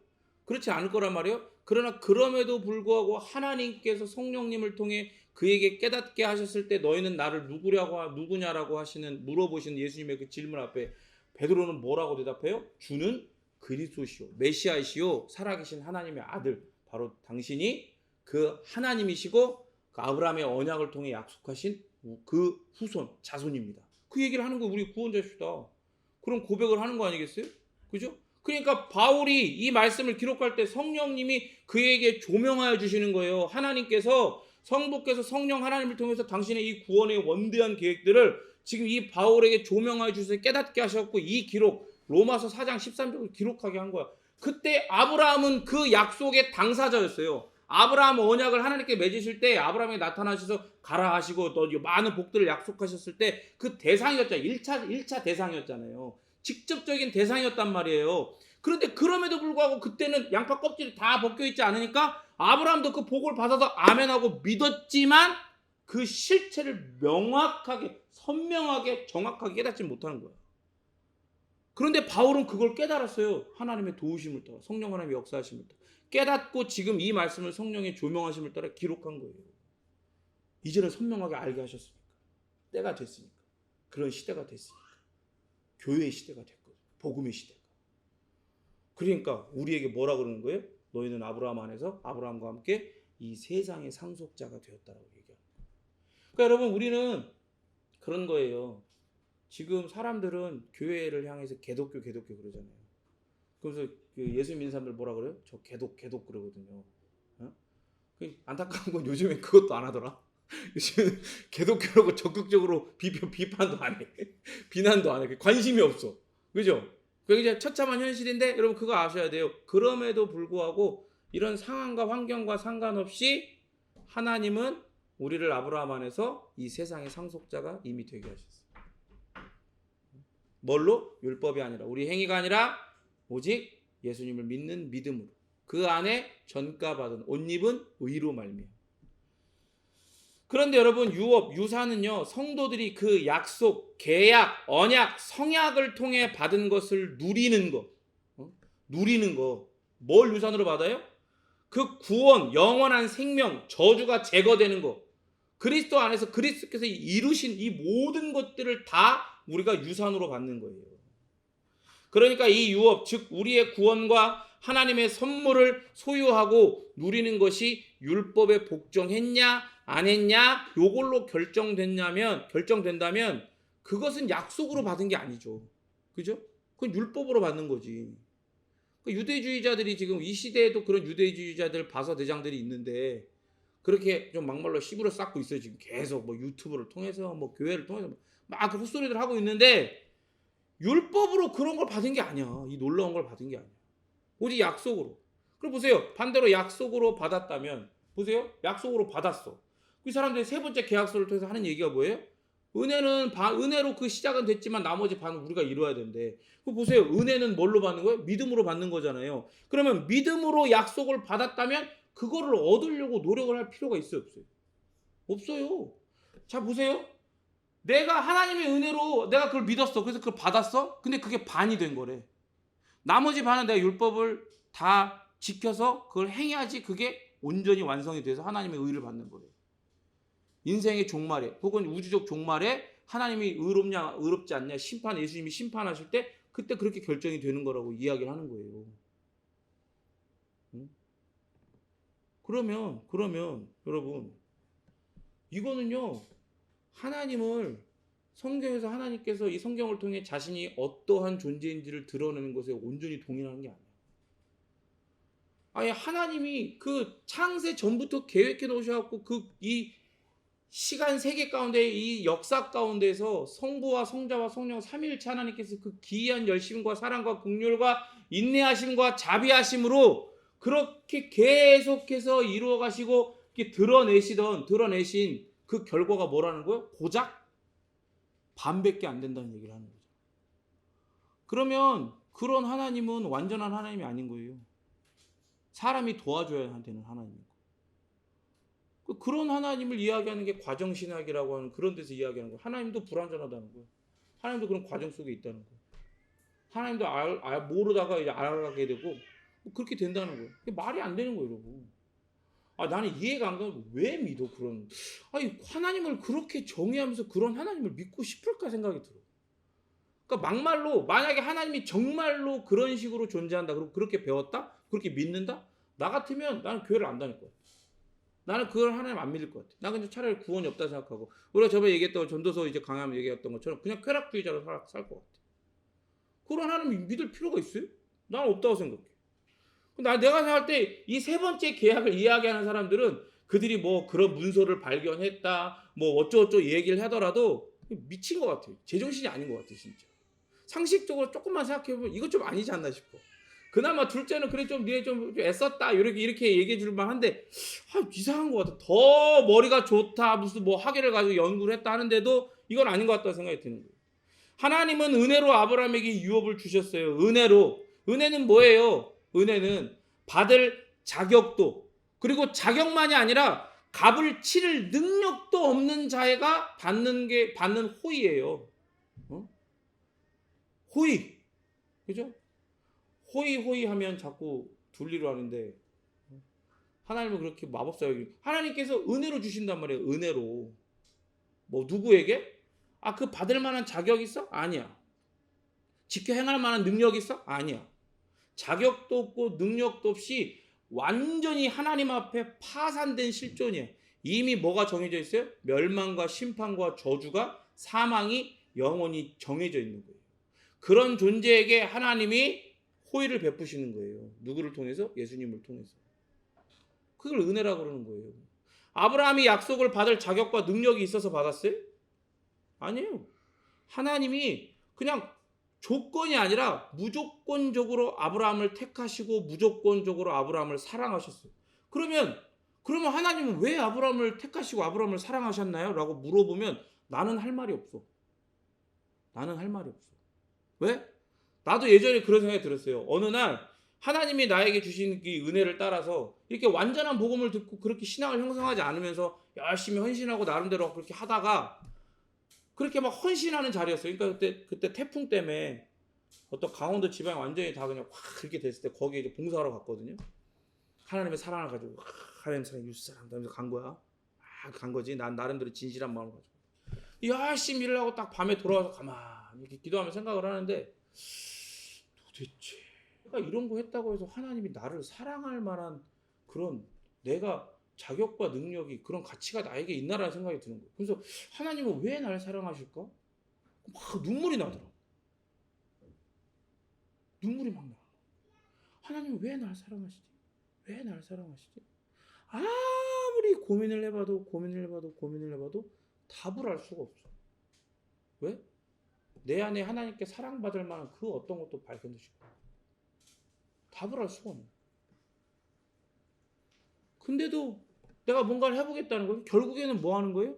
그렇지 않을 거란 말이에요. 그러나 그럼에도 불구하고 하나님께서 성령님을 통해 그에게 깨닫게 하셨을 때 너희는 나를 누구냐라고 물어보시는 예수님의 그 질문 앞에 베드로는 뭐라고 대답해요? 주는 그리스도시요 메시아이시요 살아계신 하나님의 아들, 바로 당신이 그 하나님이시고 그 아브라함의 언약을 통해 약속하신 그 후손 자손입니다. 그 얘기를 하는 거, 우리 구원자시다. 그런 고백을 하는 거 아니겠어요? 그죠? 그러니까 바울이 이 말씀을 기록할 때 성령님이 그에게 조명하여 주시는 거예요. 하나님께서, 성부께서 성령 하나님을 통해서 당신의 이 구원의 원대한 계획들을 지금 이 바울에게 조명하여 주셔서 깨닫게 하셨고, 이 기록 로마서 4장 13절을 기록하게 한 거야. 그때 아브라함은 그 약속의 당사자였어요. 아브라함 언약을 하나님께 맺으실 때 아브라함이 나타나셔서 가라 하시고 또 많은 복들을 약속하셨을 때 그 대상이었잖아요. 1차 대상이었잖아요. 직접적인 대상이었단 말이에요. 그런데 그럼에도 불구하고 그때는 양파 껍질이 다 벗겨 있지 않으니까 아브라함도 그 복을 받아서 아멘하고 믿었지만 그 실체를 명확하게, 선명하게, 정확하게 깨닫지 못하는 거예요. 그런데 바울은 그걸 깨달았어요. 하나님의 도우심을 따라, 성령 하나님의 역사하심을 따라 깨닫고 지금 이 말씀을 성령의 조명하심을 따라 기록한 거예요. 이제는 선명하게 알게 하셨으니까, 때가 됐으니까, 그런 시대가 됐으니까, 교회의 시대가 됐거든요. 복음의 시대가. 그러니까 우리에게 뭐라 그러는 거예요? 너희는 아브라함 안에서 아브라함과 함께 이 세상의 상속자가 되었다라고 얘기하는 거예요. 그러니까 여러분, 우리는 그런 거예요. 지금 사람들은 교회를 향해서 개독교 그러잖아요. 그래서 그 예수 믿는 사람들 뭐라 그래요? 저 개독 그러거든요. 안타까운 건 요즘에 그것도 안 하더라. 요즘 개독교라고 적극적으로 비판도 안 해. 비난도 안 해. 관심이 없어. 그죠? 그게 이제 처참한 현실인데 여러분 그거 아셔야 돼요. 그럼에도 불구하고 이런 상황과 환경과 상관없이 하나님은 우리를 아브라함 안에서 이 세상의 상속자가 이미 되게 하셨어요. 뭘로? 율법이 아니라 우리 행위가 아니라 오직 예수님을 믿는 믿음으로 그 안에 전가받은 옷 입은 의로 말미암아. 그런데 여러분 유업, 유산은요 성도들이 그 약속, 계약, 언약, 성약을 통해 받은 것을 누리는 거. 누리는 거. 뭘 유산으로 받아요? 그 구원, 영원한 생명, 저주가 제거되는 거. 그리스도 안에서 그리스도께서 이루신 이 모든 것들을 다 우리가 유산으로 받는 거예요. 그러니까 이 유업, 즉 우리의 구원과 하나님의 선물을 소유하고 누리는 것이 율법에 복종했냐 안 했냐 요걸로 결정된다면 그것은 약속으로 받은 게 아니죠. 그죠? 그건 율법으로 받는 거지. 유대주의자들이 지금 이 시대에도 그런 유대주의자들 바서 대장들이 있는데 그렇게 좀 막말로 시부를 쌓고 있어요. 지금 계속 뭐 유튜브를 통해서 뭐 교회를 통해서 막 헛소리들 하고 있는데 율법으로 그런 걸 받은 게 아니야. 이 놀라운 걸 받은 게 아니야. 오직 약속으로. 그럼 보세요. 반대로 약속으로 받았다면 보세요. 약속으로 받았어. 그 사람들이 세 번째 계약서를 통해서 하는 얘기가 뭐예요? 은혜로 그 시작은 됐지만 나머지 반은 우리가 이루어야 된대. 그 보세요. 은혜는 뭘로 받는 거예요? 믿음으로 받는 거잖아요. 그러면 믿음으로 약속을 받았다면 그거를 얻으려고 노력을 할 필요가 있어요, 없어요? 없어요. 자, 보세요. 내가 하나님의 은혜로 내가 그걸 믿었어. 그래서 그걸 받았어. 근데 그게 반이 된 거래. 나머지 반은 내가 율법을 다 지켜서 그걸 행해야지 그게 온전히 완성이 돼서 하나님의 의를 받는 거예요. 인생의 종말에 혹은 우주적 종말에 하나님이 의롭냐 의롭지 않냐 예수님이 심판하실 때 그때 그렇게 결정이 되는 거라고 이야기를 하는 거예요. 그러면 여러분 이거는요 하나님을 성경에서 하나님께서 이 성경을 통해 자신이 어떠한 존재인지를 드러내는 것에 온전히 동의하는 게 아니에요. 아니 하나님이 그 창세 전부터 계획해 놓으셔갖고 이 시간 세계 가운데 이 역사 가운데서 성부와 성자와 성령 삼위일체 하나님께서 그 기이한 열심과 사랑과 긍휼과 인내하심과 자비하심으로 그렇게 계속해서 이루어 가시고 드러내신 그 결과가 뭐라는 거예요? 고작 반밖에 안 된다는 얘기를 하는 거죠. 그러면 그런 하나님은 완전한 하나님이 아닌 거예요. 사람이 도와줘야 되는 하나님이고. 그런 하나님을 이야기하는 게 과정신학이라고 하는 그런 데서 이야기하는 거예요. 하나님도 불완전하다는 거예요. 하나님도 그런 과정 속에 있다는 거예요. 하나님도 모르다가 이제 알아가게 되고 그렇게 된다는 거예요. 그게 말이 안 되는 거예요, 여러분. 나는 이해가 안 가고 왜 믿어 그런? 하나님을 그렇게 정의하면서 그런 하나님을 믿고 싶을까 생각이 들어. 그러니까 막말로 만약에 하나님이 정말로 그런 식으로 존재한다, 그리고 그렇게 배웠다, 그렇게 믿는다, 나 같으면 나는 교회를 안 다닐 거야. 나는 그걸 하나님 안 믿을 것 같아. 나 근데 차라리 구원이 없다 생각하고 우리가 저번에 얘기했던 전도서 이제 강하면 얘기했던 것처럼 그냥 쾌락주의자로 살 것 같아. 그런 하나님 믿을 필요가 있어요? 나는 없다고 생각해. 내가 생각할 때 이 세 번째 계약을 이야기하는 사람들은 그들이 뭐 그런 문서를 발견했다, 뭐 어쩌고저쩌고 얘기를 하더라도 미친 것 같아요. 제정신이 아닌 것 같아요, 진짜. 상식적으로 조금만 생각해보면 이거 좀 아니지 않나 싶어. 그나마 둘째는 그래 좀 니네 좀 애썼다 이렇게 얘기해 줄 만한데 이상한 것 같아. 더 머리가 좋다 무슨 뭐 학위를 가지고 연구를 했다 하는데도 이건 아닌 것 같다는 생각이 드는 거예요. 하나님은 은혜로 아브라함에게 유업을 주셨어요. 은혜로. 은혜는 뭐예요? 은혜는 받을 자격도 그리고 자격만이 아니라 값을 치를 능력도 없는 자가 받는 호의예요. 호의. 그죠? 호의 하면 자꾸 둘리로 하는데 하나님은 그렇게 마법사역이 하나님께서 은혜로 주신단 말이에요. 은혜로. 뭐 누구에게? 그 받을 만한 자격 있어? 아니야. 지켜 행할 만한 능력 있어? 아니야. 자격도 없고 능력도 없이 완전히 하나님 앞에 파산된 실존이에요. 이미 뭐가 정해져 있어요? 멸망과 심판과 저주가 사망이 영원히 정해져 있는 거예요. 그런 존재에게 하나님이 호의를 베푸시는 거예요. 누구를 통해서? 예수님을 통해서. 그걸 은혜라고 그러는 거예요. 아브라함이 약속을 받을 자격과 능력이 있어서 받았어요? 아니에요. 하나님이 그냥 조건이 아니라 무조건적으로 아브라함을 택하시고 무조건적으로 아브라함을 사랑하셨어요. 그러면 하나님은 왜 아브라함을 택하시고 아브라함을 사랑하셨나요? 라고 물어보면 나는 할 말이 없어. 나는 할 말이 없어. 왜? 나도 예전에 그런 생각이 들었어요. 어느 날 하나님이 나에게 주신 이 은혜를 따라서 이렇게 완전한 복음을 듣고 그렇게 신앙을 형성하지 않으면서 열심히 헌신하고 나름대로 그렇게 하다가 그렇게 막 헌신하는 자리였어요. 그러니까 그때 태풍 때문에 어떤 강원도 지방이 완전히 다 그냥 확 그렇게 됐을 때 거기에 이제 봉사하러 갔거든요. 하나님의 사랑을 가지고 하나님 사랑 유사랑 하면서 간 거야. 간 거지. 난 나름대로 진실한 마음을 가지고 열심히 일을 하고 딱 밤에 돌아와서 가만히 이렇게 기도하며 생각을 하는데 도대체 내가 이런 거 했다고 해서 하나님이 나를 사랑할 만한 그런 내가 자격과 능력이 그런 가치가 나에게 있나라는 생각이 드는 거예요. 그래서 하나님은 왜 나를 사랑하실까? 막 눈물이 나더라. 눈물이 막 나. 하나님은 왜 나를 사랑하시지? 왜 나를 사랑하시지? 아무리 고민을 해봐도 답을 알 수가 없어. 왜? 내 안에 하나님께 사랑받을 만한 그 어떤 것도 발견되시고 답을 알 수가 없네. 근데도 내가 뭔가를 해보겠다는 거예요. 결국에는 뭐 하는 거예요?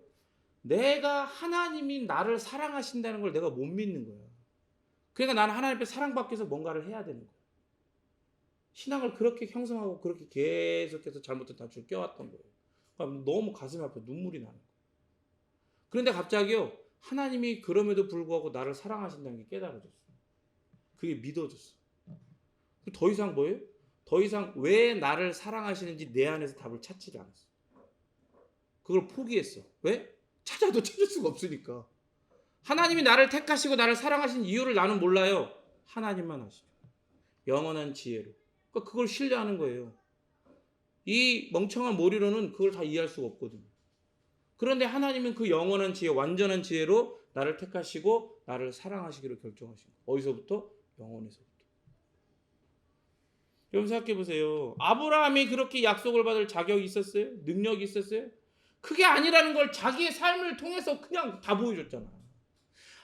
내가 하나님이 나를 사랑하신다는 걸 내가 못 믿는 거야. 그러니까 나는 하나님 앞에 사랑받기 위해서 뭔가를 해야 되는 거야. 신앙을 그렇게 형성하고 그렇게 계속해서 잘못된 단추를 껴왔던 거예요. 그러니까 너무 가슴이 아파 눈물이 나는 거예요. 그런데 갑자기요. 하나님이 그럼에도 불구하고 나를 사랑하신다는 게 깨달아졌어. 그게 믿어졌어. 더 이상 뭐예요? 더 이상 왜 나를 사랑하시는지 내 안에서 답을 찾지를 않았어. 그걸 포기했어. 왜? 찾아도 찾을 수가 없으니까. 하나님이 나를 택하시고 나를 사랑하신 이유를 나는 몰라요. 하나님만 아시죠. 영원한 지혜로. 그러니까 그걸 신뢰하는 거예요. 이 멍청한 머리로는 그걸 다 이해할 수가 없거든요. 그런데 하나님은 그 영원한 지혜, 완전한 지혜로 나를 택하시고 나를 사랑하시기로 결정하신 거예요. 어디서부터? 영원에서부터. 여러분 생각해 보세요. 아브라함이 그렇게 약속을 받을 자격이 있었어요? 능력이 있었어요? 그게 아니라는 걸 자기의 삶을 통해서 그냥 다 보여줬잖아.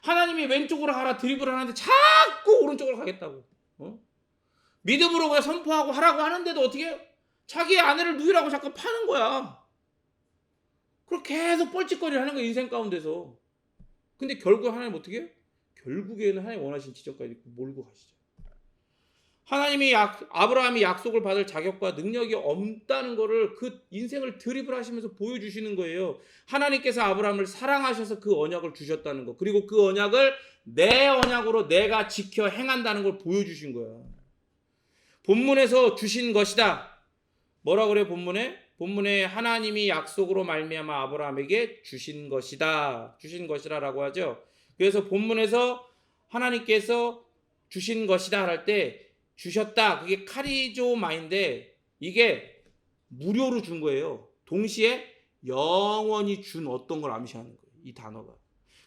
하나님이 왼쪽으로 가라 드리블을 하는데 자꾸 오른쪽으로 가겠다고. 믿음으로 그냥 선포하고 하라고 하는데도 어떻게 자기의 아내를 누이라고 자꾸 파는 거야. 그렇게 계속 뻘짓거리를 하는 거야 인생 가운데서. 근데 결국 하나님 어떻게 해요? 결국에는 하나님 원하신 지점까지 몰고 가시죠. 하나님이 아브라함이 약속을 받을 자격과 능력이 없다는 것을 그 인생을 드리블하시면서 보여주시는 거예요. 하나님께서 아브라함을 사랑하셔서 그 언약을 주셨다는 거. 그리고 그 언약을 내 언약으로 내가 지켜 행한다는 걸 보여주신 거야. 본문에서 주신 것이다. 뭐라 그래요 본문에? 본문에 하나님이 약속으로 말미암아 아브라함에게 주신 것이다. 주신 것이라고 하죠. 그래서 본문에서 하나님께서 주신 것이다 할 때 주셨다. 그게 카리조마인데 이게 무료로 준 거예요. 동시에 영원히 준 어떤 걸 암시하는 거예요. 이 단어가.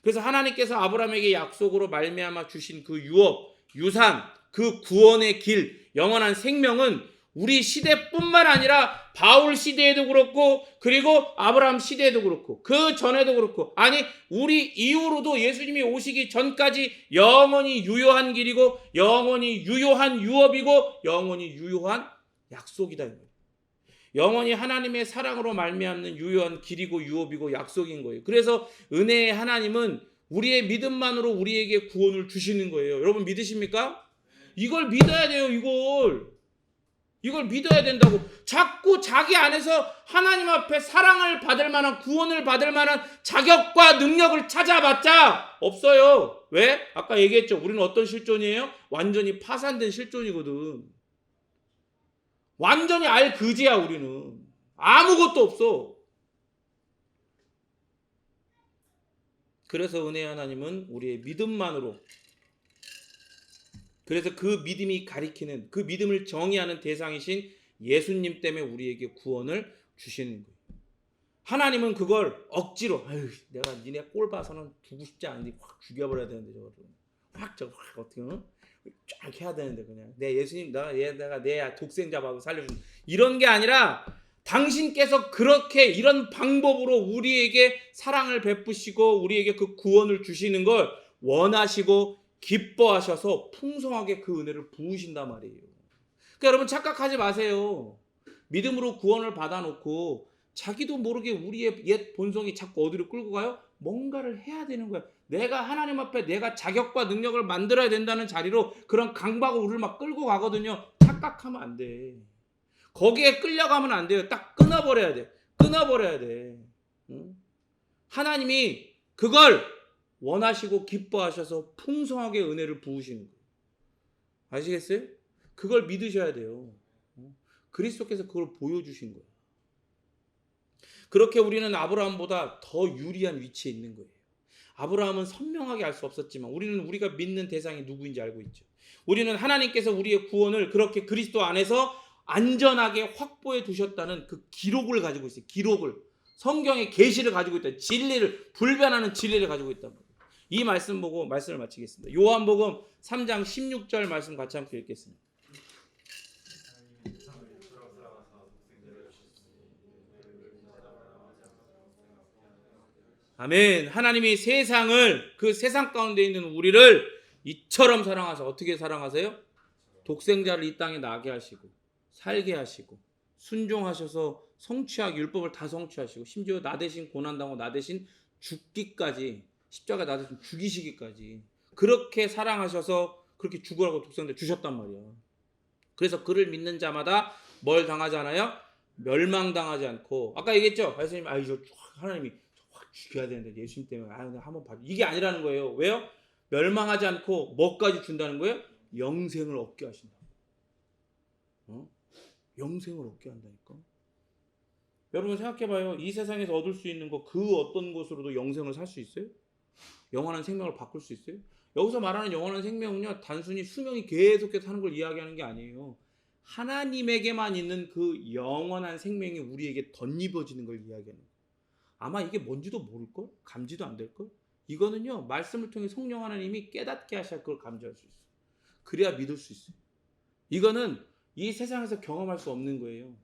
그래서 하나님께서 아브라함에게 약속으로 말미암아 주신 그 유업, 유산, 그 구원의 길, 영원한 생명은 우리 시대뿐만 아니라 바울 시대에도 그렇고 그리고 아브라함 시대에도 그렇고 그 전에도 그렇고 아니 우리 이후로도 예수님이 오시기 전까지 영원히 유효한 길이고 영원히 유효한 유업이고 영원히 유효한 약속이다. 영원히 하나님의 사랑으로 말미암는 유효한 길이고 유업이고 약속인 거예요. 그래서 은혜의 하나님은 우리의 믿음만으로 우리에게 구원을 주시는 거예요. 여러분 믿으십니까? 이걸 믿어야 돼요. 이걸 믿어야 된다고. 자꾸 자기 안에서 하나님 앞에 사랑을 받을 만한 구원을 받을 만한 자격과 능력을 찾아봤자 없어요. 왜? 아까 얘기했죠. 우리는 어떤 실존이에요? 완전히 파산된 실존이거든. 완전히 알그지야 우리는. 아무것도 없어. 그래서 은혜의 하나님은 우리의 믿음만으로 그래서 그 믿음이 가리키는 그 믿음을 정의하는 대상이신 예수님 때문에 우리에게 구원을 주시는 거예요. 하나님은 그걸 억지로 내가 니네 꼴 봐서는 두고 싶지 않은데 확 죽여버려야 되는데 저거 확 어떻게 쫙 해야 되는데 그냥 내 예수님 내가 내 독생자 받고 살려준 이런 게 아니라 당신께서 그렇게 이런 방법으로 우리에게 사랑을 베푸시고 우리에게 그 구원을 주시는 걸 원하시고 기뻐하셔서 풍성하게 그 은혜를 부으신단 말이에요. 그러니까 여러분 착각하지 마세요. 믿음으로 구원을 받아놓고 자기도 모르게 우리의 옛 본성이 자꾸 어디로 끌고 가요? 뭔가를 해야 되는 거야. 내가 하나님 앞에 내가 자격과 능력을 만들어야 된다는 자리로 그런 강박을 우리를 막 끌고 가거든요. 착각하면 안 돼. 거기에 끌려가면 안 돼요. 딱 끊어버려야 돼. 끊어버려야 돼. 응? 하나님이 그걸 원하시고 기뻐하셔서 풍성하게 은혜를 부으시는 거예요. 아시겠어요? 그걸 믿으셔야 돼요. 그리스도께서 그걸 보여주신 거예요. 그렇게 우리는 아브라함보다 더 유리한 위치에 있는 거예요. 아브라함은 선명하게 알 수 없었지만 우리는 우리가 믿는 대상이 누구인지 알고 있죠. 우리는 하나님께서 우리의 구원을 그렇게 그리스도 안에서 안전하게 확보해 두셨다는 그 기록을 가지고 있어요. 기록을. 성경의 계시를 가지고 있다. 진리를, 불변하는 진리를 가지고 있단 말이에요. 이 말씀 보고 말씀을 마치겠습니다. 요한복음 3장 16절 말씀 같이 함께 읽겠습니다. 아멘. 하나님이 세상을, 그 세상 가운데 있는 우리를 이처럼 사랑하셔. 어떻게 사랑하세요? 독생자를 이 땅에 나게 하시고 살게 하시고 순종하셔서 성취하기, 율법을 다 성취하시고 심지어 나 대신 고난당하고 나 대신 죽기까지, 십자가 나 대신 죽이시기까지 그렇게 사랑하셔서 그렇게 죽으라고 독생자 주셨단 말이야. 그래서 그를 믿는 자마다 뭘 당하지 않아요? 멸망당하지 않고, 아까 얘기했죠? 말씀님, 이거 하나님이 확 죽여야 되는데 예수님 때문에 한번 봐줘. 이게 아니라는 거예요. 왜요? 멸망하지 않고 뭐까지 준다는 거예요? 영생을 얻게 하신다. 영생을 얻게 한다니까. 여러분 생각해봐요. 이 세상에서 얻을 수 있는 거 그 어떤 것으로도 영생을 살 수 있어요? 영원한 생명을 바꿀 수 있어요? 여기서 말하는 영원한 생명은요, 단순히 수명이 계속해서 사는 걸 이야기하는 게 아니에요. 하나님에게만 있는 그 영원한 생명이 우리에게 덧입어지는 걸 이야기하는 거예요. 아마 이게 뭔지도 모를걸? 감지도 안 될걸? 이거는요, 말씀을 통해 성령 하나님이 깨닫게 하셔야 그걸 감지할 수 있어요. 그래야 믿을 수 있어요. 이거는 이 세상에서 경험할 수 없는 거예요.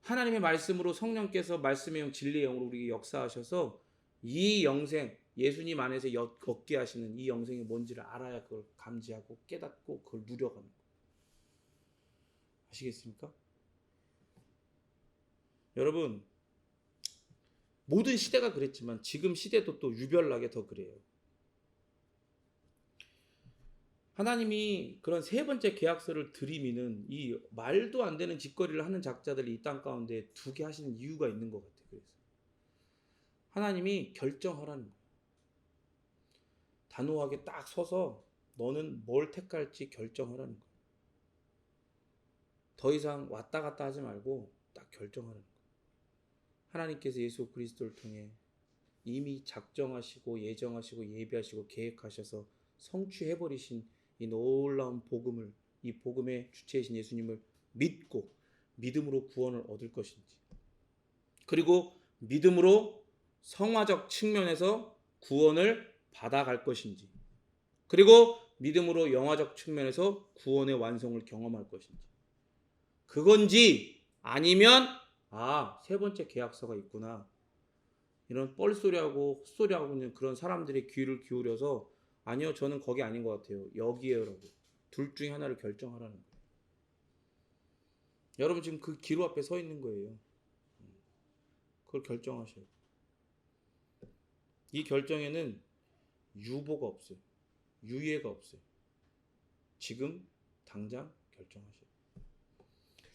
하나님의 말씀으로 성령께서 말씀의 영, 진리의 영으로 우리에게 역사하셔서 이 영생, 예수님 안에서 얻게 하시는 이 영생이 뭔지를 알아야 그걸 감지하고 깨닫고 그걸 누려가는 거예요. 아시겠습니까? 여러분, 모든 시대가 그랬지만 지금 시대도 또 유별나게 더 그래요. 하나님이 그런 세 번째 계약서를 들이미는 이 말도 안 되는 짓거리를 하는 작자들이 이 땅 가운데 두게 하시는 이유가 있는 것 같아요. 그래서 하나님이 결정하라는 거예요. 단호하게 딱 서서 너는 뭘 택할지 결정하라는 거예요. 더 이상 왔다 갔다 하지 말고 딱 결정하라는 거예요. 하나님께서 예수 그리스도를 통해 이미 작정하시고 예정하시고 예비하시고 계획하셔서 성취해버리신 이 놀라운 복음을, 이 복음의 주체이신 예수님을 믿고 믿음으로 구원을 얻을 것인지, 그리고 믿음으로 성화적 측면에서 구원을 받아갈 것인지, 그리고 믿음으로 영화적 측면에서 구원의 완성을 경험할 것인지, 그건지 아니면 세 번째 계약서가 있구나, 이런 뻘소리하고 헛소리하고 있는 그런 사람들의 귀를 기울여서 아니요, 저는 거기 아닌 것 같아요, 여기에요라고 둘 중에 하나를 결정하라는 거예요. 여러분 지금 그 기로 앞에 서 있는 거예요. 그걸 결정하셔요. 이 결정에는 유보가 없어요. 유예가 없어요. 지금 당장 결정하셔요.